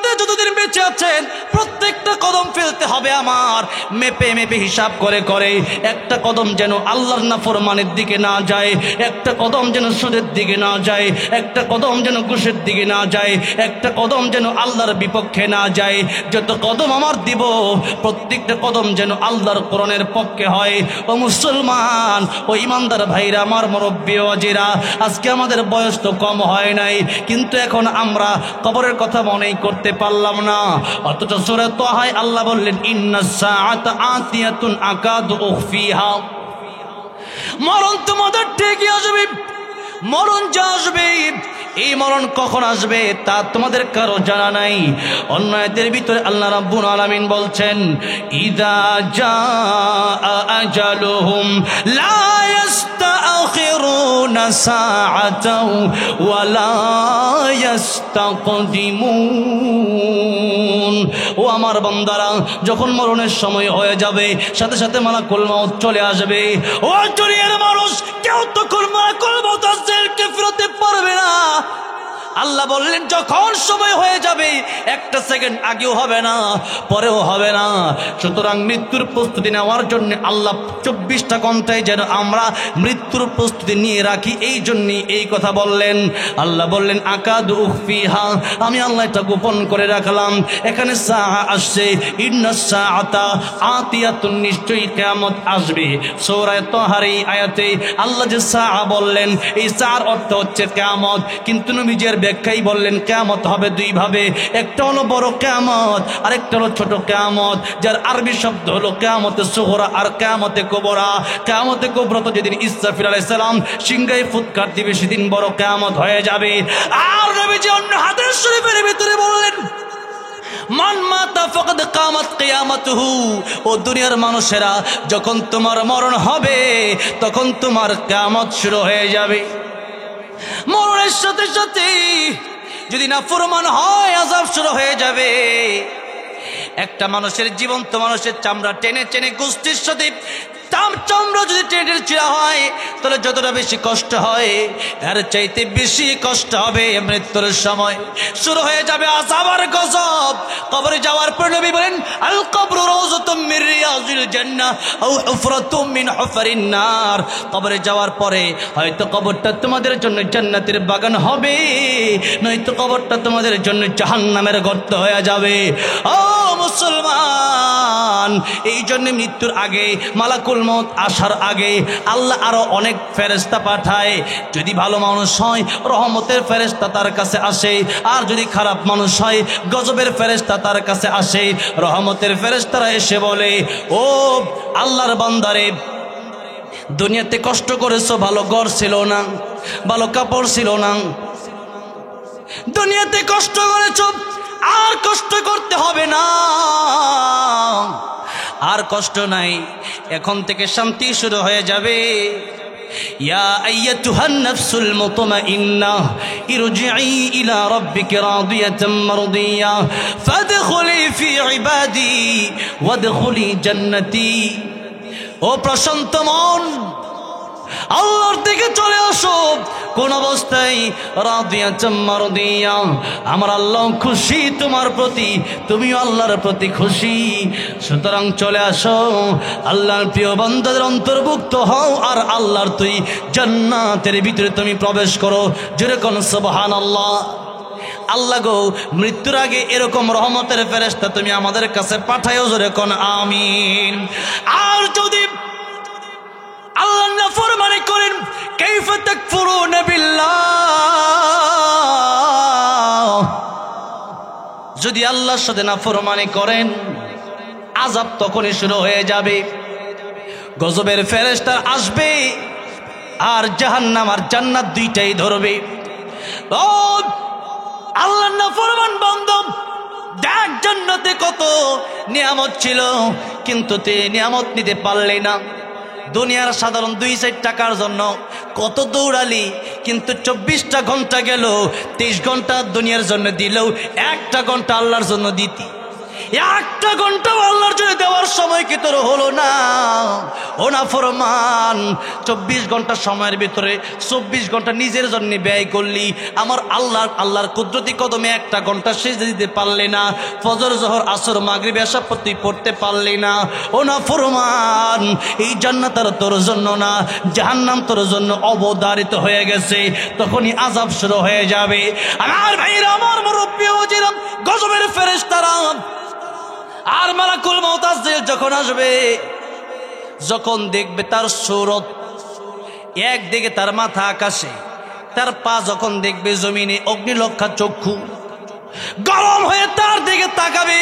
দুনিয়াতে যতদিন বেঁচে আছেন প্রত্যেকটা কদম ফেলতে হবে আমার মেপে মেপে হিসাব করে করে। একটা কদম যেন আল্লাহর নাফরমানের দিকে না যায়, একটা কদম যেন সুদের দিকে না যায়, একটা কদম যেন ঘুষের দিকে না যায়, একটা কদম যেন আল্লাহর বিপক্ষে না যায়। যত কদম আমার দিব প্রত্যেকটা কদম যেন আল্লাহর কোরআনের পক্ষে হয়। ও মুসলমান, ও ইমানদার ভাইরা, আমার মুরব্বি ওয়াজিরা, আজকে আমাদের বয়স তো কম হয় নাই, কিন্তু এখন আমরা কবরের কথা মনেই করতে পারলাম না। অথচ সূরা তাহায় আল্লাহ বললেন, ইন্নাস সাআতা আতিয়াতুন আকাদু উখফিহা, মরণ তোমাদের ঠিকই আসবে। মরণ যা আসবে, এই মরণ কখন আসবে তা তোমাদের কারো জানা নাই। অন্য আয়াতের ভিতরে আল্লাহ রাব্বুল আলামিন বলছেন, ইযা জাআ আজালুহুম লা ইস্তাখিরুনা সাআতাও ওয়া লা ইস্তাকদিমুন। ও আমার বান্দারা, যখন মরণের সময় হয়ে যাবে সাথে সাথে মালাকুল মউত চলে আসবে। ও দুনিয়ার মানুষ, কেউ তখন মালাকুল মউত আজরাইলকে ফেরাতে পারবে না। আল্লাহ বললেন, যখন সময় হয়ে যাবে একটা সেকেন্ড আগেও হবে না, পরেও হবে না। সুতরাং মৃত্যুর প্রস্তুতি নেওয়ার জন্য আল্লাহ 24টা ঘন্টায় যেন আমরা মৃত্যুর প্রস্তুতি নিয়ে রাখি, এই জন্যই এই কথা বললেন। আল্লাহ বললেন, আকাদু উখফিহা, আমি আল্লাহ এটা গোপন করে রাখলাম। এখানে সাআ আসছে, ইন্নাস সাআতা আতিয়াতুন, নিশ্চয়ই কিয়ামত আসবে। সূরা তাহার এই আয়াতে আল্লাহ যে সাআ বললেন, এই সাআর অর্থ হচ্ছে কিয়ামত। কিন্তু নবীজির ব্যাখ্যাই বললেন কিয়ামত হবে দুই ভাবে, একটা হলো বড় কিয়ামত আর একটা হলো ছোট কিয়ামত, যার আরবি শব্দ হলো কিয়ামতে সুগরা আর কিয়ামতে কুবরা। কিয়ামতে কুবরা তো যেদিন ইসরাফিল আলাইহিস সালাম সিংহায় ফুৎকার দিবে সেদিন বড় কিয়ামত হয়ে যাবে। আর নবীজি অন্য হাদিস শরীফের ভিতরে বললেন, মান মাতা ফাকাদ কামাত কিয়ামাতুহু। ও দুনিয়ার মানুষেরা, যখন তোমার মরণ হবে তখন তোমার কিয়ামত শুরু হয়ে যাবে। মরণের সাথে সাথে যদি নাফরমান হয় আযাব শুরু হয়ে যাবে। একটা মানুষের জীবন্ত মানুষের চামড়া টেনে টেনে গোষ্ঠীর সাথে চামড়া যদি টেনে চিরা হয় তাহলে যতটা বেশি কষ্ট হয় এর চাইতে বেশি কষ্ট হবে মৃত্যুর সময়। শুরু হয়ে যাবে আযাব আর গজব। কবরে যাওয়ার পর নবী বলেন, আল কবরু রাউযাতুম মির রিয়াজিল জান্নাহ আও হুফরাতুম মিন হুফারিন নার। কবরে যাওয়ার পরে হয়তো কবরটা তোমাদের জন্য জান্নাতের বাগান হবে, নয়তো কবরটা তোমাদের জন্য জাহান্নামের গর্ত হয়ে যাবে। ও মুসলমান, এই জন্য মৃত্যুর আগে, মালাকুল মউত আসার আগে আল্লাহ আরো অনেক ফেরেশতা পাঠায়। যদি ভালো মানুষ হয় রহমতের ফেরেশতা তার কাছে আসে, আর যদি খারাপ মানুষ হয় গজবের ফেরেশতা তার কাছে আসে। রহমতের ফেরেশতারা এসে বলে, ও আল্লাহর বান্দারে, দুনিয়াতে কষ্ট করেছো, ভালো ঘর ছিল না, ভালো কাপড় ছিল না, দুনিয়াতে কষ্ট করেছো, আর কষ্ট করতে হবে না, আর কষ্ট নাই, এখন থেকে শান্তি শুরু হয়ে যাবে। ইয়া আইয়াতুহান নাফসুল মুতমাইন্নাহ ইরজিই ইলা রাব্বিকি রাদিয়াতাম মারদিয়া ফাদখুলি ফি ইবাদি ওয়াদখুলি জান্নাতি। ও প্রশান্ত মন, আল্লাহর দিকে চলে আসো। কোন অবস্থায়? রাদিয়াতাম মারদিয়া, আমার আল্লাহ খুশি তোমার প্রতি, তুমিও আল্লাহর প্রতি খুশি। সুতরাং চলে আসো, আল্লাহর প্রিয় বান্দাদের অন্তর্ভুক্ত হও, আর আল্লাহর তুই জান্নাতের ভিতরে তুমি প্রবেশ করো। জোরে কোন সুবহানাল্লাহ। আল্লাহ গো, মৃত্যুর আগে এরকম রহমতের ফেরেশতা তুমি আমাদের কাছে পাঠায়ো, জোরে কোন আমিন। আর যদি আল্লাহ নাফরমানি করেন, কাইফা তাকফুরুনা বিল্লাহ, যদি আল্লাহর সাথে নাফরমানি করেন আযাব তখনই শুরু হয়ে যাবে। গজবের ফেরেশতা আসবে আর জাহান্নাম আর জান্নাত দুইটাই ধরবে। ও আল্লাহর নাফরমান বান্দা, দেখ জান্নাতে কত নিয়ামত ছিল, কিন্তু তুই নিয়ামত নিতে পারলি না। দুনিয়ার সাধারণ 2-4 টাকার জন্য কত দৌড়ালি, কিন্তু 24টা ঘন্টা গেল, 23 ঘন্টা দুনিয়ার জন্য দিলেও 1টা ঘন্টা আল্লাহর জন্য দিতি। একটা ঘন্টা আল্লাহর জন্য দেওয়ার সময় কি তোর হলো না? ও না ফরমান, 24 ঘন্টা সময়ের ভিতরে 24 ঘন্টা নিজের জন্য ব্যয় করলি, আমার আল্লাহর কুদরতি কদমে একটা ঘন্টা সেজদা দিতে পারলি না, ফজর জোহর আসর মাগরিব এশা তুই পড়তে পারলি না। ও না ফরমান, এই জান্নাত আর তোর জন্য না, জাহান্নাম তোর জন্য অবধারিত হয়ে গেছে। তখনই আযাব শুরু হয়ে যাবে। আমার ভাইরা, আমার মুরব্বী ওজিরা, গজবের ফেরেশতারা আর মালাকুল মউত আজরাইল যখন আসবে, যখন দেখবে তার সুরত, একদিকে তার মাথা আকাশে, তার পা যখন দেখবে জমিনে, অগ্নিলক্ষা চক্ষু গরম হয়ে তার দিকে তাকাবে।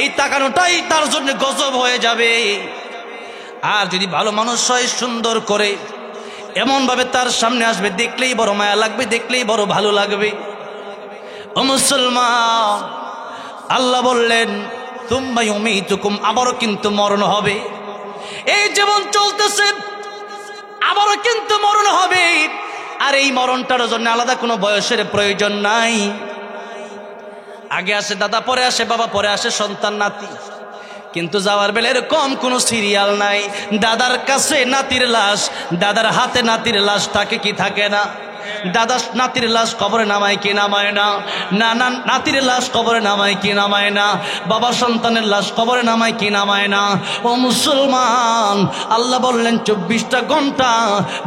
এই তাকানোটাই তার জন্য গজব হয়ে যাবে। আর যদি ভালো মানুষ হয়, সুন্দর করে এমন ভাবে তার সামনে আসবে, দেখলেই বড় মায়া লাগবে, দেখলেই বড় ভালো লাগবে। ও মুসলমান, আল্লাহ বললেন তুম্মা ইউমীতুকুম, আবারও কিন্তু মরণ হবে। এই জীবন চলতেছে, আবারও কিন্তু মরণ হবে। আর এই মরণটার জন্য আলাদা কোনো বয়সের প্রয়োজন নাই। আগে আসে দাদা, পরে আসে বাবা, পরে আসে সন্তান নাতি। কিন্তু যাওয়ার বেলা এরকম কোনো সিরিয়াল নাই। দাদার কাছে নাতির লাশ, দাদার হাতে নাতির লাশ থাকে কি থাকে না? দাদা নাতির লাশ কবরে নামায় কি নামায় না? নানা নাতির লাশ কবরে নামায় কি নামায় না? বাবা সন্তানের লাশ কবরে নামায় কি নামায় না? ও মুসলমান, আল্লাহ বললেন 24টা ঘন্টা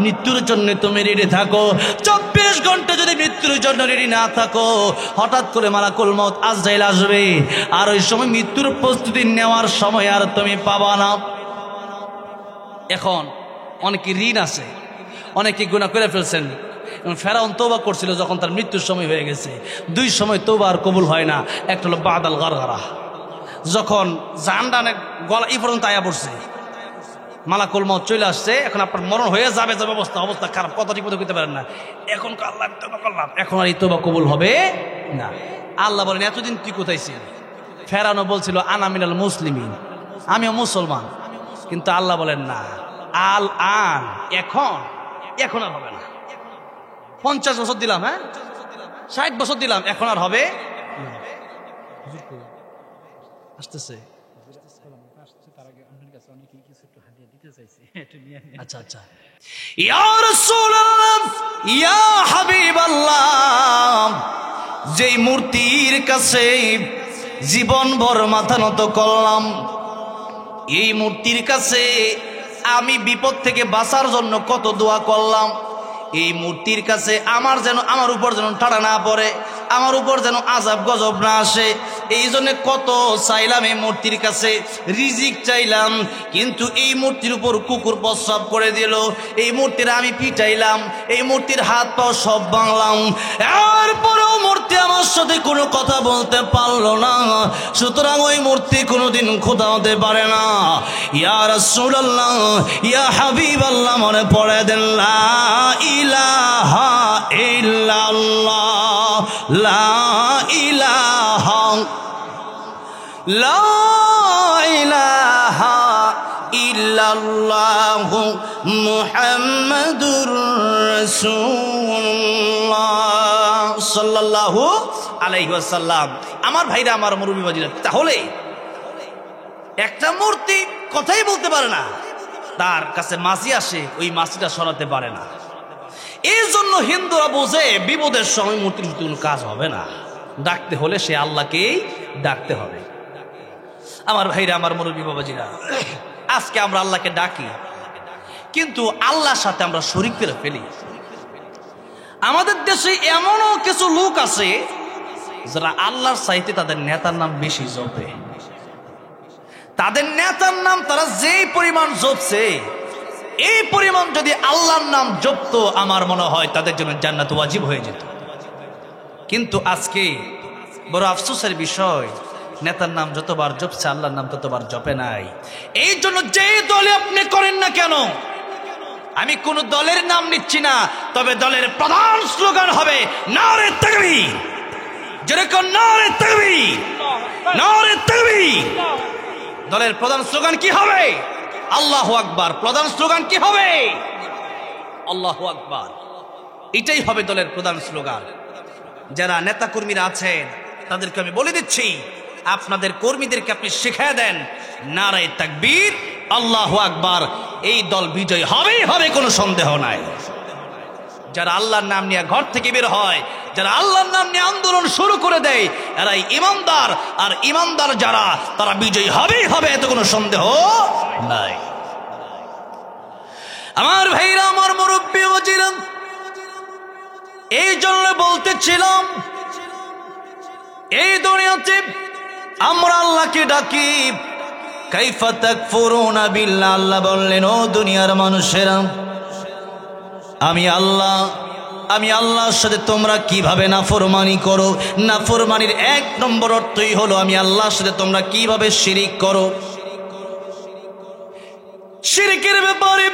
মৃত্যুর জন্য তুমি রেডি থাকো। 24 ঘন্টা যদি মৃত্যুর জন্য রেডি না থাকো, হঠাৎ করে মালাকুল মউত আজরাইল আসবে, আর ওই সময় মৃত্যুর প্রস্তুতি নেওয়ার সময় আর তুমি পাবা না। এখন অনেকে ঋণ আছে, অনেকে গুনাহ করে ফেলছেন। ফেরাউন তওবা করছিল যখন তার মৃত্যুর সময় হয়ে গেছে। 2 সময় তওবা আর কবুল হয় না। একটা হলো বাদাল গারগারা, যখন জাহান্নামে গলা এই পর্যন্ত আয়া পড়ছে, মালাকুল মউত চলে আসছে, এখন আপনার মরণ হয়ে যাবে, যাবে অবস্থা খারাপ, কথা ঠিক মতো করতে পারেন না। এখন আল্লাহ তওবা করলাম, এখন আর এই তওবা কবুল হবে না। আল্লাহ বলেন এতদিন তুই কোথায় ছিলি? ফেরাউন বলছিল আনা মিনাল মুসলিমিন, আমিও মুসলমান। কিন্তু আল্লাহ বলেন না, আল আন, এখন আর হবে না। 50 বছর দিলাম, হ্যাঁ 60 বছর দিলাম, এখন আর হবে আসতেছে। আচ্ছা আচ্ছা, ইয়া রাসূলুল্লাহ, ইয়া হাবিবাল্লাহ, যেই মূর্তির কাছে জীবন ভর মাথা নত করলাম, এই মূর্তির কাছে আমি বিপদ থেকে বাঁচার জন্য কত দোয়া করলাম, এই মূর্তির কাছে আমার উপর যেন ঠাড়া না পড়ে, আমার উপর যেন আযাব গজব না আসে, এই জন্য কত চাইলাম এই মূর্তির কাছে, রিজিক চাইলাম। কিন্তু এই মূর্তির উপর কুকুর প্রস্রাব করে দিল, এই মূর্তির আমি পিটাইলাম, এই মূর্তির হাত পাও সব ভাঙলাম, এরপরেও মূর্তি আমার সাথে কোনো কথা বলতে পারলো না। সুতরাং ওই মূর্তি কোনোদিন খোদা হতে পারে না। ইয়া রাসূলুল্লাহ, ইয়া হাবিবাল্লাহ, মনে পড়ে দেন লা ইলাহা ইল্লাল্লাহ, লা ইলাহা, লা ইলাহা ইল্লাল্লাহ মুহাম্মাদুর রাসূলুল্লাহ সাল্লাল্লাহু আলাইহি ওয়াসাল্লাম। আমার ভাইরা, আমার মুরব্বী বাজিরা, তাহলে একটা মূর্তি কথাই বলতে পারে না, তার কাছে মাছি আসে, ওই মাছিটা সরাতে পারে না। এই জন্য হিন্দুরা বোঝে বিপদের সময় মূর্তির কোনো কাজ হবে না, ডাকতে হলে সে আল্লাহকেই ডাকতে হবে। আমার ভাইরা, আমার মুরব্বী বাবাজিরা, আজকে আমরা আল্লাহকে ডাকি, কিন্তু আল্লাহর সাথে আমরা শরীক করে ফেলি। আমাদের দেশে এমনও কিছু লোক আছে যারা আল্লাহর চাইতে তাদের নেতার নাম বেশি জপে। তাদের নেতার নাম তারা যেই পরিমাণ জপছে, এই পরিমাণ যদি আল্লাহর নাম জপতো, আমার মনে হয় তাদের জন্য জান্নাত ওয়াজিব হয়ে যেত। কিন্তু আজকে বড় আফসোসের বিষয়, নেতার নাম যতবার জপছে, আল্লাহর নাম ততবার জপে নাই। এই জন্য যে দলে আপনি করেন না কেন, আমি কোন দলের নাম নিচ্ছি না, তবে দলের প্রধান স্লোগান হবে নারে তাকবীর। যেরকম নারে তাকবীর, নারে তাকবীর। দলের প্রধান স্লোগান কি হবে? আল্লাহু আকবার। প্রধান স্লোগান কি হবে? আল্লাহু আকবার। এটাই হবে দলের প্রধান স্লোগান। যারা নেতা কর্মীরা আছেন তাদেরকে আমি বলে দিচ্ছি, আপনাদের কর্মীদেরকে আপনি শিখিয়ে দেন নারায়ে তাকবীর, আল্লাহু আকবার। এই দল বিজয় হবেই হবে, কোনো সন্দেহ নাই। যারা আল্লাহর নাম নিয়ে ঘর থেকে বের হয়, যারা আল্লাহর নাম নিয়ে আন্দোলন শুরু করে দেয়, এরাই ইমানদার। আর ইমানদার যারা, তারা বিজয়ী হবেই হবে, এত কোনো সন্দেহ নাই। আমার ভাইরা, আমার মুরব্বী বলছিলাম, এই জন্য বলতেছিলাম, এই দুনিয়াতে আমরা আল্লাহকে ডাকি, কাইফা তাকফুরুনা বিল্লাহ। আল্লাহ বললেন, ও দুনিয়ার মানুষেরা, আমি আল্লাহর সাথে তোমরা কিভাবে নাফরমানি করো। নাফরমানির এক নম্বর অর্থই হলো আমি আল্লাহর সাথে তোমরা কিভাবে শিরিক করো। শিরিকের ব্যাপারে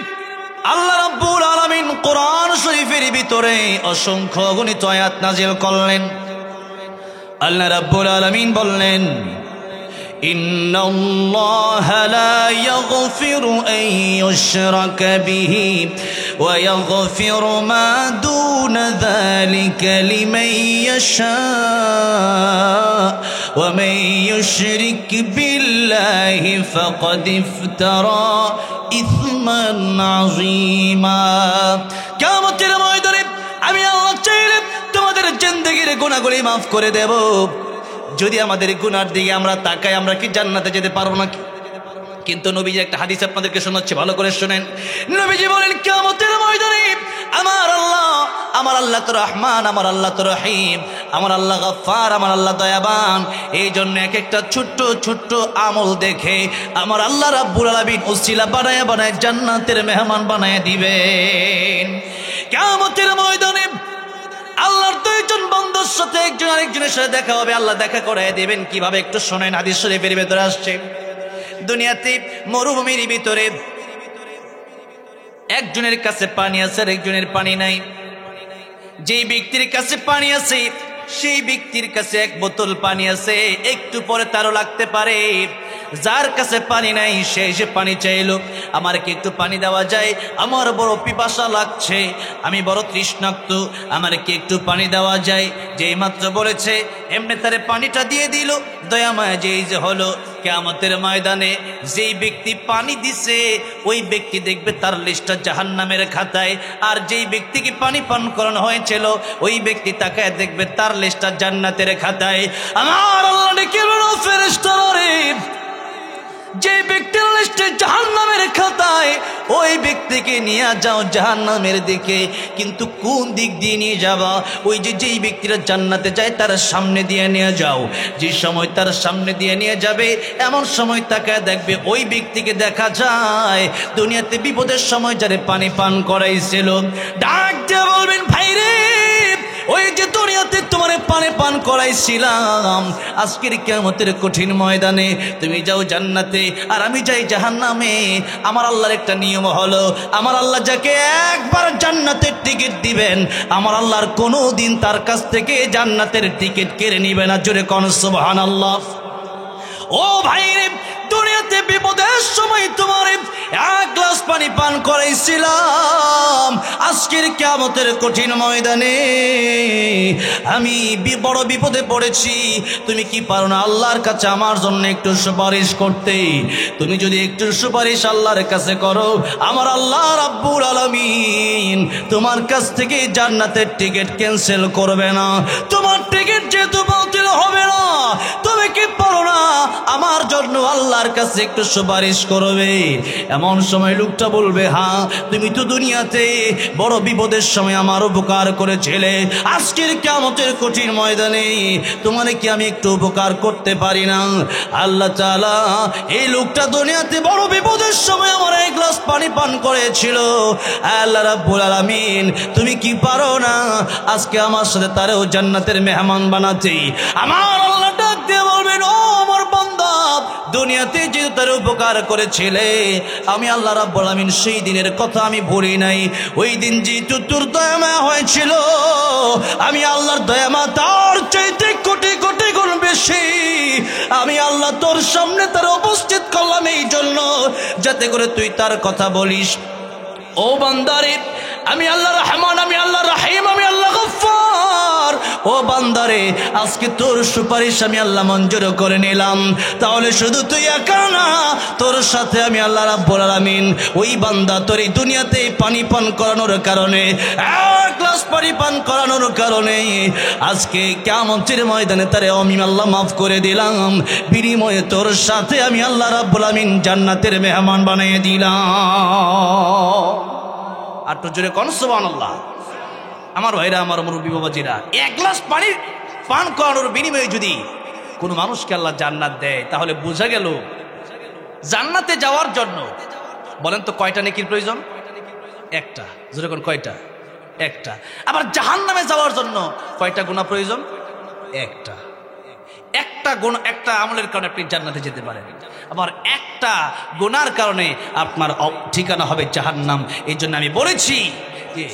আল্লাহ রাব্বুল আলামিন কোরআন শরীফের ভিতরে অসংখ্য অগণিত আয়াত নাজিল করলেন। আল্লাহ রাব্বুল আলামিন বললেন, ইন্নাল্লাহা লা ইয়াগফিরু আন ইউশরাকা বিহি ওয়া ইয়াগফিরু মা দুনা যালিকা লিমান ইয়াশা ওয়া মান ইউশরিক বিল্লাহি ফাকাদ ইফতারা ইসমান আযীমা। কিয়ামতের ময়দানে আমি আল্লাহ চাইলে তোমাদের জিন্দেগীর গুনাহগুলি মাফ করে দেব। যদি আমাদের গুনার দিকে আমরা তাকাই, আমরা কি জান্নাতে যেতে পারবো না? কিন্তু নবীজি একটা হাদিস আপনাদেরকে শোনাচ্ছি, ভালো করে শুনেন। নবীজি বলেন, কিয়ামতের ময়দানে আমার আল্লাহ তো রহমান, আমার আল্লাহ তো রহিম, আমার আল্লাহ গফফার, আমার আল্লাহ দয়াবান। এই জন্য এক একটা ছোট্ট ছোট্ট আমল দেখে আমার আল্লাহ রাব্বুল আলামিন উসিলা বানায় বানায় জান্নাতের মেহমান বানায় দিবেন। কিয়ামতের ময়দানে আল্লাহর দুইজন বান্দার সাথে একজন আরেকজনের সাথে দেখা হবে, আল্লাহ দেখা করায় দিবেন। কিভাবে একটু শোনেন, হাদিস শরীফের ভিতরে আসছে, দুনিয়াতে মরুভূমির ভিতরে একজনের কাছে পানি আছে আর একজনের পানি নাই। যেই ব্যক্তির কাছে পানি আছে সেই ব্যক্তির কাছে এক বোতল পানি আছে, একটু পরে তারও লাগতে পারে। যার কাছে পানি নাই সে এসে পানি চাইলো, আমার কি একটু পানি দেওয়া যায়, আমার বড় পিপাসা লাগছে, আমি বড় তৃষ্ণার্ত, আমার কি একটু পানি দেওয়া যায়। যেই মাত্র বলেছে এমনি তারে পানিটা দিয়ে দিল। দয়াময় যেই যে হলো, কিয়ামতের ময়দানে যেই ব্যক্তি পানি দিছে ওই ব্যক্তি দেখবে তার লিস্টটা জাহান্নামের খাতায়, আর যেই ব্যক্তিকে পানি পান করানো হয়েছিল ওই ব্যক্তি তাকায় দেখবে তার লিস্টটা জান্নাতের খাতায়। আমার আল্লাহ ডেকে বলল, ফেরেশতারা রে, যে ব্যক্তির লিস্টে জাহান্নামের খাতায় ওই ব্যক্তিকে নিয়ে যাও জাহান্নামের দিকে। কিন্তু কোন দিক দিয়ে নিয়ে যাবা? ওই যেই ব্যক্তিরা জান্নাতে যায় তার সামনে দিয়ে নিয়ে যাও। যে সময় তার সামনে দিয়ে নিয়ে যাবে এমন সময় তাকায় দেখবে ওই ব্যক্তিকে দেখা যায় দুনিয়াতে বিপদের সময় যারে পানি পান করাইছিল। ডাক দিয়ে বলবেন, ভাই রে, ওই যে দুনিয়াতে তোমার পানি পান করাইছিলাম, আজকের কিয়ামতের কঠিন ময়দানে তুমি যাও জান্নাতে আর আমি যাই জাহান্নামে। আমার আল্লাহর একটা নিয়ম হলো, আমার আল্লাহ যাকে একবার জান্নাতের টিকিট দিবেন, আমার আল্লাহর কোনো দিন তার কাছ থেকে জান্নাতের টিকিট কেড়ে নিবে না। জোরে কোন সুবহানাল্লাহ। ও ভাই রে, দুনিয়াতে বিপদের সময় তোমার এক গ্লাস পানি পান করাইছিলাম, আজকের কিয়ামতের কঠিন ময়দানে আমি বড় বিপদে পড়েছি, তুমি কি পারো না আল্লাহর কাছে আমার জন্য একটু সুপারিশ করতে? তুমি যদি একটু সুপারিশ আল্লাহর কাছে করো, আমার আল্লাহ রাব্বুল আলামিন তোমার কাছ থেকে জান্নাতের টিকিট ক্যান্সেল করবে না। তোমার টিকিট যেহেতু বাতিল হবে না, তুমি কি পারো না আমার জন্য আল্লাহর কাছে একটু সুপারিশ করবে? এমন সময় লোকটা বলবে, হ্যাঁ, তুমি তো দুনিয়াতে বড় বিপদের সময় আমার উপকার করেছিলে, আজকের কিয়ামতের কঠিন ময়দানে তোমার কি আমি একটু উপকার করতে পারি না? আল্লাহ তাআলা এই লোকটা দুনিয়াতে বড় বিপদের সময় আমার এক গ্লাস পানি পান করেছিল, আল্লাহ রাব্বুল আলামিন তুমি কি পারো না আজকে আমার সাথে তারেও জান্নাতের মেহমান বানাতে? আমার আল্লাহ ডাক দিয়ে বলবেন, ও আমার বান্দা, দুনিয়াতে যে তার উপকার করেছিলে আমি আল্লাহ রাব্বুল আলামিন সেই দিনের কথা আমি ভুলি নাই। ওই দিন যেহেতু তোর দয়ামা হয়েছিল, আমি আল্লাহর দয়ামা তার চাইতে কোটি কোটি গুণ বেশি আমি আল্লাহ তোর সামনে তার উপস্থিত করলাম, এই জন্য যাতে করে তুই তার কথা বলিস। ও বান্দারে, আমি আল্লাহ রহমান, আমি আল্লাহ রহিম, আমি আল্লাহ গফফার, ও বান্দারে আজকে তোর সুপারিশ আমি আল্লাহ মঞ্জুর করে নিলাম, তাহলে শুধু তুই একা না, তোর সাথে আমি আল্লাহ রাব্বুল আলামিন ওই বান্দা তোর এই দুনিয়াতে পানি পান করানোর কারণে, এক গ্লাস পানি পান করানোর কারণে আজকে কিয়ামতের ময়দানে তারে আমি আল্লাহ মাফ করে দিলাম, বিনিময়ে তোর সাথে আমি আল্লাহ রাব্বুল আলামিন জান্নাতের মেহমান বানিয়ে দিলাম। আর তো জোরে কোন সুবহানাল্লাহ। আমার ভাইরা, আমার মুরব্বী বাবাজিরা, এক গ্লাস পানি পান করানোর বিনিময়ে যদি কোনো মানুষকে আল্লাহ জান্নাত দেয়, তাহলে বোঝা গেল জান্নাতে যাওয়ার জন্য বলেন তো কয়টা নেকির প্রয়োজন? একটা। জোরে কোন কয়টা? একটা। আবার জাহান্নামে যাওয়ার জন্য কয়টা গুনাহ প্রয়োজন? একটা। একটা গুনাহ, একটা আমলের কারণে আপনি জান্নাতে যেতে পারেন, আবার একটা গুনার কারণে আপনার ঠিকানা হবে জাহান্নাম। এই জন্য আমি বলেছি যে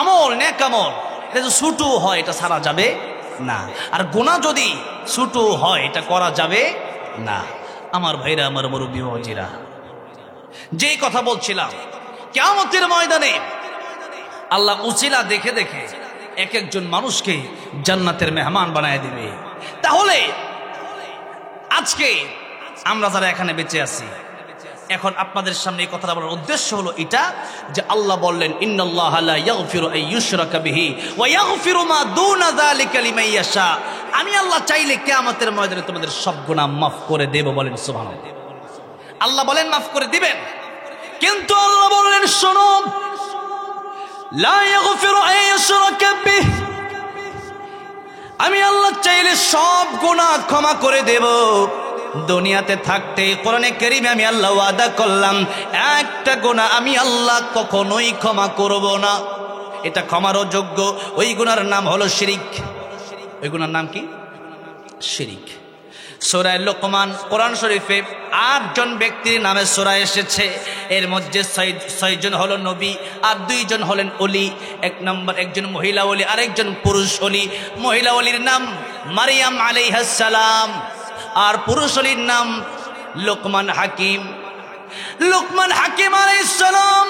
আমল, নেক আমল এটা যদি ছোটো হয় এটা ছাড়া যাবে না, আর গুনাহ যদি ছোটো হয় এটা করা যাবে না। আমার ভাইরা, আমার মুরব্বী বাবাজিরা, যেই কথা বলছিলাম, কিয়ামতের ময়দানে আল্লাহ উসিলা দেখে দেখে এক একজন মানুষকে জান্নাতের মেহমান বানায় দিবে। তাহলে আজকে আমরা যারা এখানে বেঁচে আছি, এখন আপনাদের সামনে এই কথাটা বলার উদ্দেশ্য হলো এটা যে আল্লাহ বললেন, ইন্নাল্লাহা লা ইয়াগফিরু আন ইউশরাকা বিহি ওয়া ইয়াগফিরু মা দুনা যালিকা লিমান ইয়াশা। আমি আল্লাহ চাইলে কিয়ামতের ময়দানে তোমাদের সব গুনাহ মাফ করে দেব। বলেন সুবহানাল্লাহ। আল্লাহ বলেন মাফ করে দিবেন, কিন্তু আল্লাহ বললেন শোনো, লা ইয়াগফিরু আন ইউশরাকা বিহি, আমি আল্লাহ চাইলে সব গুনাহ ক্ষমা করে দেব। দুনিয়াতে থাকতে কোরআনে কারীমে আমি আল্লাহ ওয়াদা করলাম, একটা গুনাহ আমি আল্লাহ কখনোই ক্ষমা করব না। এটা ক্ষমারও যোগ্য। ওই গুনার নাম হলো শিরিক। ওই গুনার নাম কি? শিরিক। সূরা লোকমান কোরআন শরীফে 8 জন ব্যক্তির নামে সূরা এসেছে। এর মধ্যে 6 জন হলো নবী আর 2 জন হলেন ওলি। এক নম্বর একজন মহিলা ওলি, আরেকজন পুরুষ ওলি। মহিলা ওলির নাম মারিয়াম আলাইহিস সালাম, আর পুরুষ ওলির নাম লোকমান হাকিম। লোকমান হাকিম আলাইহিস সালাম,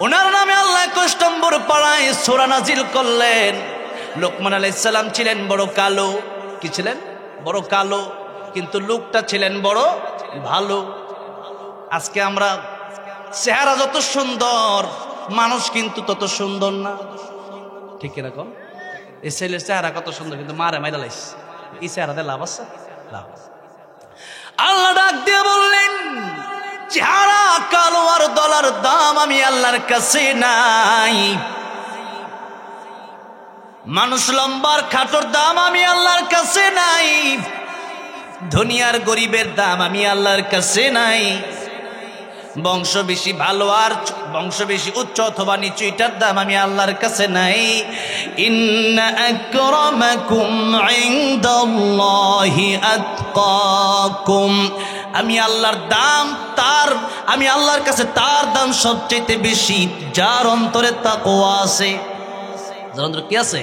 ওনার নামে আল্লাহ 21 নম্বর পাড়ায় সূরা নাজিল করলেন। লোকমান আলাইহিস সালাম ছিলেন বড় কালো। কি ছিলেন? বড় কালো, কিন্তু লোকটা ছিলেন বড় ভালো। আজকে আমরা চেহারা যত সুন্দর, মানুষ কিন্তু তত সুন্দর না, ঠিক এরকম। এই ছেলের চেহারা কত সুন্দর, কিন্তু মারে মাইরা লাইস। এই চেহারাতে লাভ আছে? লাভ। আল্লাহ ডাক দিয়ে বললেন, চেহারা কালো আর ডলার দাম আমি আল্লাহর কাছে নাই। মানুষ লম্বার খাটোর দাম আমি আল্লাহর কাছে নাই। দুনিয়ার গরিবের দাম আমি আল্লাহর কাছে নাই। বংশ বেশি ভালো আর বংশ বেশি উচ্চ অথবা নিচু, এটার দাম আমি আল্লাহর কাছে নাই। ইন্না আকরামাকুম ইনদাল্লাহি আতকাকুম, আমি আল্লাহর দাম আমি আল্লাহর কাছে তার দাম সবচেয়ে বেশি যার অন্তরে তাকওয়া আছে। যার অন্তরে কি আছে?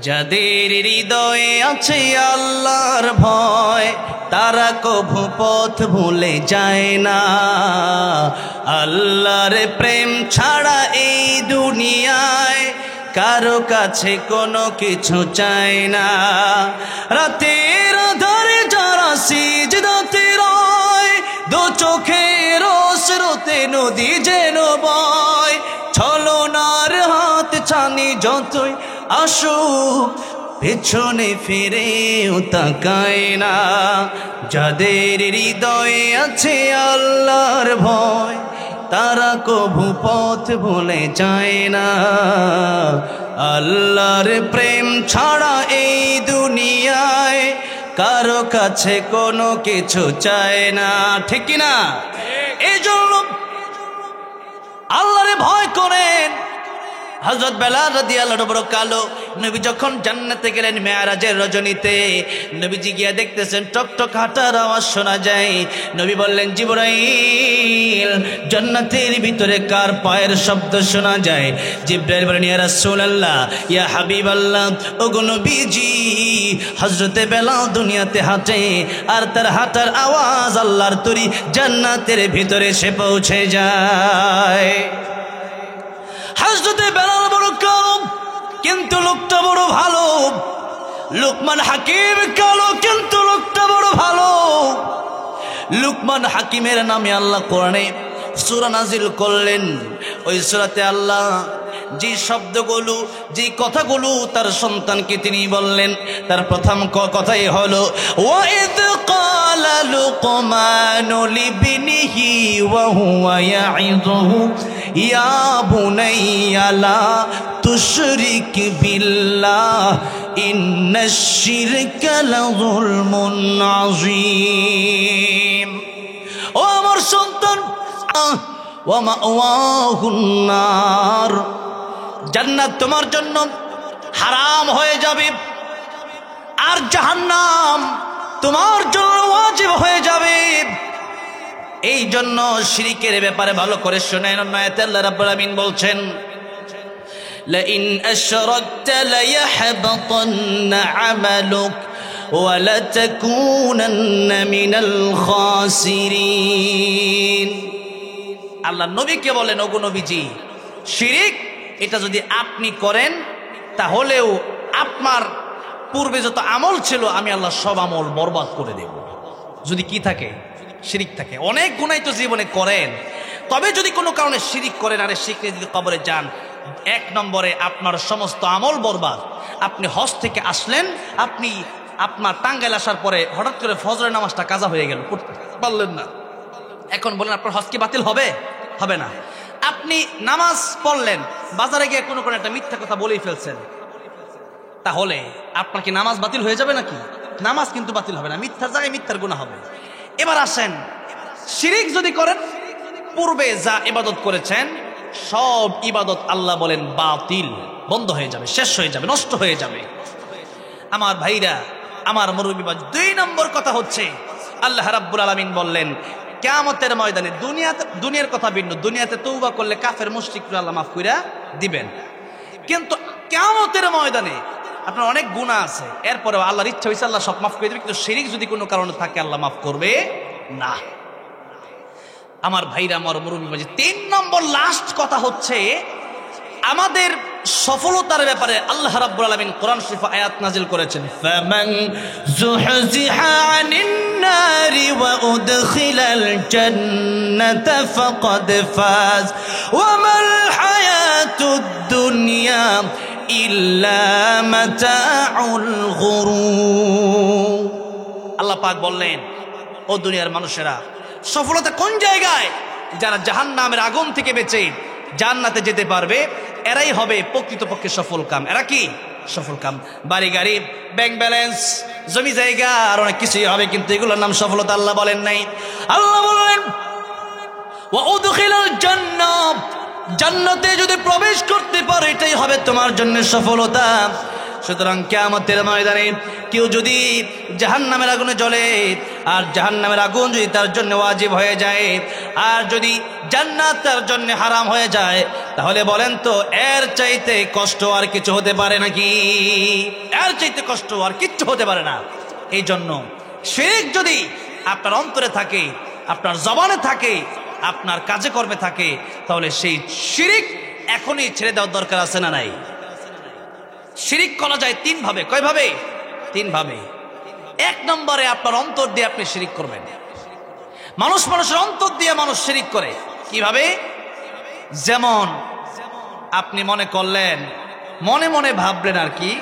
যাদের হৃদয়ে আছে আল্লাহর ভয়, তারা কভু পথ ভুলে যায় না। আল্লাহর প্রেম ছাড়া এই দুনিয়ায় কারো কাছে কোনো কিছু চায় না। রাতের আধারে যারা সিজদাতে রয়, দু চোখের স্রোতে নদী যেন বয়। ছলনার হাত ছানি যতই আসুক, পেছনে ফিরেও তাকায় না। যাদের হৃদয়ে আছে আল্লাহর ভয়, তারা কভু পথ ভুলে যায় না। আল্লাহর প্রেম ছাড়া এই দুনিয়ায় কারো কাছে কোনো কিছু চায় না, ঠিক কিনা? এই জন্য আল্লাহরে ভয় করেন। হযরত বেলাল রাদিয়াল্লাহু আনহু বড় কালো। নবী যখন জান্নাতে গেলেন মেরাজের রজনীতে, নবীজি গিয়া দেখতেছেন টকটক হাঁটার আওয়াজ শোনা যায়। নবী বললেন, জিবরাইল, জান্নাতের ভিতরে কার পায়ের শব্দ শোনা যায়? জিবরাইল বলেন, ইয়া রাসূলুল্লাহ, ইয়া হাবিবাল্লাহ, ওগো নবীজি, হযরতে বেলাল দুনিয়াতে হাঁটে আর তার হাঁটার আওয়াজ আল্লাহর তরি জান্নাতের ভিতরে সে পৌঁছে যায়। হযরতে বেলাল বড় কালো, কিন্তু লোকটা বড় ভালো। লুকমান হাকিম কালো কিন্তু লোকটা বড় ভালো। লুকমান হাকিমের নামে আল্লাহ কোরআনে সূরা নাজিল করলেন। ওই সূরাতে আল্লাহ যে শব্দগুলো যে কথাগুলো তার সন্তানকে তিনি বললেন, তার প্রথম কথাই হলো ওয়াইদ ক্বালা লুকমানু লিবনিহি ওয়া হুয়া ইয়াইযুহু ইয়া বুনাইয়া লা তুশরিক বিল্লাহ ইন্নাশ শিরকা লাযুলমুন আযীম। ও আমার সন্তান, ওয়া মাওয়াহুন নার, জান্নাত তোমার জন্য হারাম হয়ে যাবে আর জাহান্নাম তোমার জন্য ওয়াজিব হয়ে যাবে। এই জন্য শিরকের ব্যাপারে ভালো করে শুনেন। আয়াতে আল্লাহ রাব্বুল আলামিন বলছেন লাইন আশরাকতা লায়াহবাতান্না আমালুক ওয়া লাতাকুনান্না মিনাল খাসিরিন। আল্লাহ নবীকে বলেন, ওগো নবীজি, শিরিক এটা যদি আপনি করেন তাহলেও আপনার পূর্বে যত আমল ছিল আমি আল্লাহ সব আমল বরবাদ করে দেব। যদি কি থাকে? শিরিক থাকে। অনেক গুনাহ তো জীবনে করেন, তবে যদি কোনো কারণে শিরিক করেন আর শিরকে যদি কবরে যান, এক নম্বরে আপনার সমস্ত আমল বরবাদ। আপনি হজ থেকে আসলেন, আপনি আপনার টাঙ্গাইল আসার পরে হঠাৎ করে ফজরের নামাজটা কাজা হয়ে গেল, পড়তে পারলেন না। এখন বলেন আপনার হজ কি বাতিল হবে? হবে না। আপনি নামাজ পড়লেন, বাজারে গিয়ে কোনো একটা মিথ্যা কথা বলেই ফেলছেন, তাহলে আপনার কি নামাজ বাতিল হয়ে যাবে নাকি? নামাজ কিন্তু বাতিল হবে না, মিথ্যার জায়গায় মিথ্যার গুনাহ হবে। এবার আসেন, শিরিক যদি করেন, পূর্বে যা ইবাদত করেছেন সব ইবাদত আল্লাহ বলেন বাতিল, বন্ধ হয়ে যাবে, শেষ হয়ে যাবে, নষ্ট হয়ে যাবে। আমার ভাইরা, আমার মুরব্বী, 2 নম্বর কথা হচ্ছে আল্লাহ রাব্বুল আলামিন বললেন কিয়ামতের ময়দানে, দুনিয়ার কথা ভিন্ন, দুনিয়াতে তওবা করলে কাফের মুশরিকরা আল্লাহ মাফ কইরা দিবেন, কিন্তু কিয়ামতের ময়দানে আপনার অনেক গুনাহ আছে, এরপরেও আল্লাহর ইচ্ছা হইছে আল্লাহ সব মাফ করে দিবে, কিন্তু শিরিক যদি কোনো কারণে থাকে আল্লাহ মাফ করবে না। আমার ভাইরা, আমার মুরব্বী, 3 নম্বর লাস্ট কথা হচ্ছে আমাদের সফলতার ব্যাপারে আল্লাহ রাব্বুল আলামিন কোরআন শরীফে আয়াত নাজিল করেছেন, ফামান যুহজিহা আনিন নারি ওয়া উদখিলাল জান্নাতা ফাকাদ ফাজ ওয়া মাল হায়াতুদ দুনিয়া ইল্লা মাতাউল গুরুর। আল্লাহ পাক বললেন, ও দুনিয়ার মানুষেরা, সফলতা কোন জায়গায়? যারা জাহান্নামের আগুন থেকে বেঁচে জান্নাতে যেতে পারবে, এরাই হবে প্রকৃতপক্ষে সফল কাম। এরা কি সফল কাম? বাড়ি গাড়ি, ব্যাংক ব্যালেন্স, জমি জায়গা আর অনেক কিছুই হবে, কিন্তু এগুলোর নাম সফলতা আল্লাহ বলেন নাই। আল্লাহ বলেন ওয়া উদখিলাল জান্নাহ, জান্নাতে যদি প্রবেশ করতে পারো এটাই হবে তোমার জন্য সফলতা। সুতরাং কিয়ামতের ময়দানে কেউ যদি জাহান্নামের আগুনে জ্বলে আর জাহান্নামের আগুন যদি তার জন্য ওয়াজিব হয়ে যায় আর যদি জান্নাত তার জন্য হারাম হয়ে যায়, তাহলে বলেন তো এর চাইতে কষ্ট আর কিছু হতে পারে নাকি? এর চাইতে কষ্ট আর কিচ্ছু হতে পারে না। এই জন্য শিরক যদি আপনার অন্তরে থাকে, আপনার জবানে থাকে, আপনার কাজে কর্মে থাকে, তাহলে সেই শিরক এখনই ছেড়ে দেওয়ার দরকার আছে না নাই? শিরিক করা যায় 3 ভাবে। কয় ভাবে? 3 ভাবে। 1 নম্বরে আপনার অন্তর দিয়ে আপনি শিরিক করবেন। মানুষের অন্তর দিয়ে মানুষ শিরিক করে। কিভাবে? যেমন আপনি মনে করলেন, মনে মনে ভাবলেন আর কি,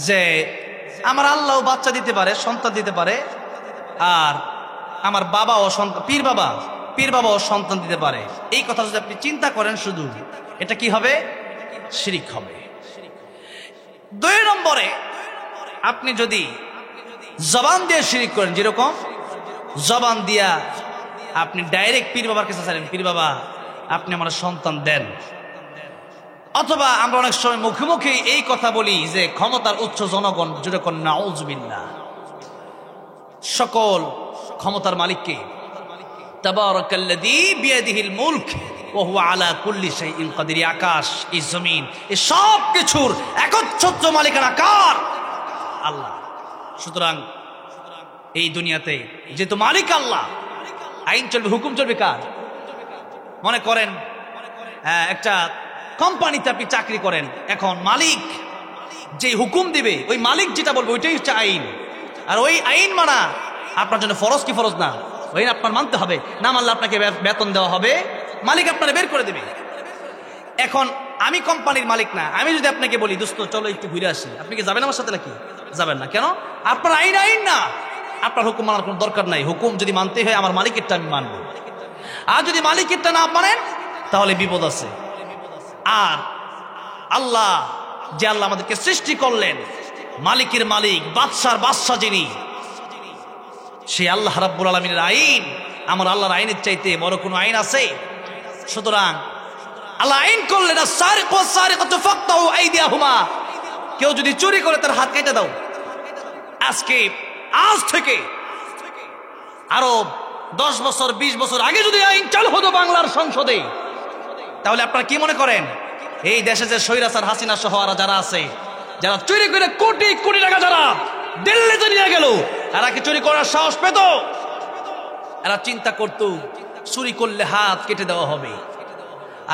যে আমার আল্লাহ বাচ্চা দিতে পারে, সন্তান দিতে পারে, আর আমার বাবাও সন্তান, পীর বাবাও সন্তান দিতে পারে। এই কথা যদি আপনি চিন্তা করেন শুধু, এটা কি হবে? শিরিক হবে। 2 নম্বরে আপনি যদি জবান দিয়ে শিরিক করেন, যেরকম জবান দিয়া আপনি ডাইরেক্ট পীর বাবার কাছে চাইলেন, পীর বাবা আপনি আমার সন্তান দেন। অথবা আমরা অনেক সময় মুখে মুখে এই কথা বলি যে ক্ষমতার উচ্চ জনগণ, যেরকম নাউজুবিল্লাহ, সকল ক্ষমতার মালিককে, তাবারাকাল্লাযী বিয়াদিহিল মুলক ওয়া হুয়া আলা কুল্লি শাইইন কাদির। আকাশ, এই জমিন, এই সব কিছুর একচ্ছত্র মালিকানা কার? আল্লাহ। সুতরাং এই দুনিয়াতে যেহেতু মালিক আল্লাহ, আইন চলবে, হুকুম চলবে কার? মনে করেন একটা কোম্পানিতে আপনি চাকরি করেন, এখন মালিক যে হুকুম দিবে, ওই মালিক যেটা বলবে ওইটাই হচ্ছে আইন। আর ওই আইন মানা আপনার জন্য ফরজ কি ফরজ না? ওই আপনার মানতে হবে, না মানলে আপনাকে বেতন দেওয়া হবে, মালিক আপনারা বের করে দেবে। এখন আমি কোম্পানির মালিক না, আমি যদি আপনাকে বলি দোস্ত চলো একটু ঘুরে আসি, আপনি কি যাবেন আমার সাথে নাকি? যাবেন না। কেন? আপনার আইন আইন না, আপনার হুকুম মানার কোনো দরকার নাই। হুকুম যদি মানতে হয় আমার মালিকেরটা আমি মানবো, আর যদি মালিকেরটা না মানেন তাহলে বিপদ আছে। আর আল্লাহ যে আল্লাহ আমাদেরকে সৃষ্টি করলেন, মালিকের মালিক, বাদশার বাদশা যিনি, সে আল্লাহ রাব্বুল আলামিনের আইন আমার আল্লাহর আইনের চাইতে বড় কোনো আইন আছে? সুতরাং আল্লাহ আইন করলেন আস-সারিকু ওয়াস-সারিকাতু ফাকতাউ আইদিয়াহুমা, কেউ যদি চুরি করে তার হাত কেটে দাও। আজ থেকে আরো 10 বছর 20 বছর আগে যদি আইন চালু হতো বাংলার সংসদে, তাহলে আপনারা কি মনে করেন এই দেশে যে স্বৈরাচার হাসিনা সহ আর যারা আছে, যারা চুরি করে কোটি কোটি টাকা যারা দিল্লিতে নিয়ে গেল, এরা কি চুরি করার সাহস পেত? এরা চিন্তা করত চুরি করলে হাত কেটে দেওয়া হবে।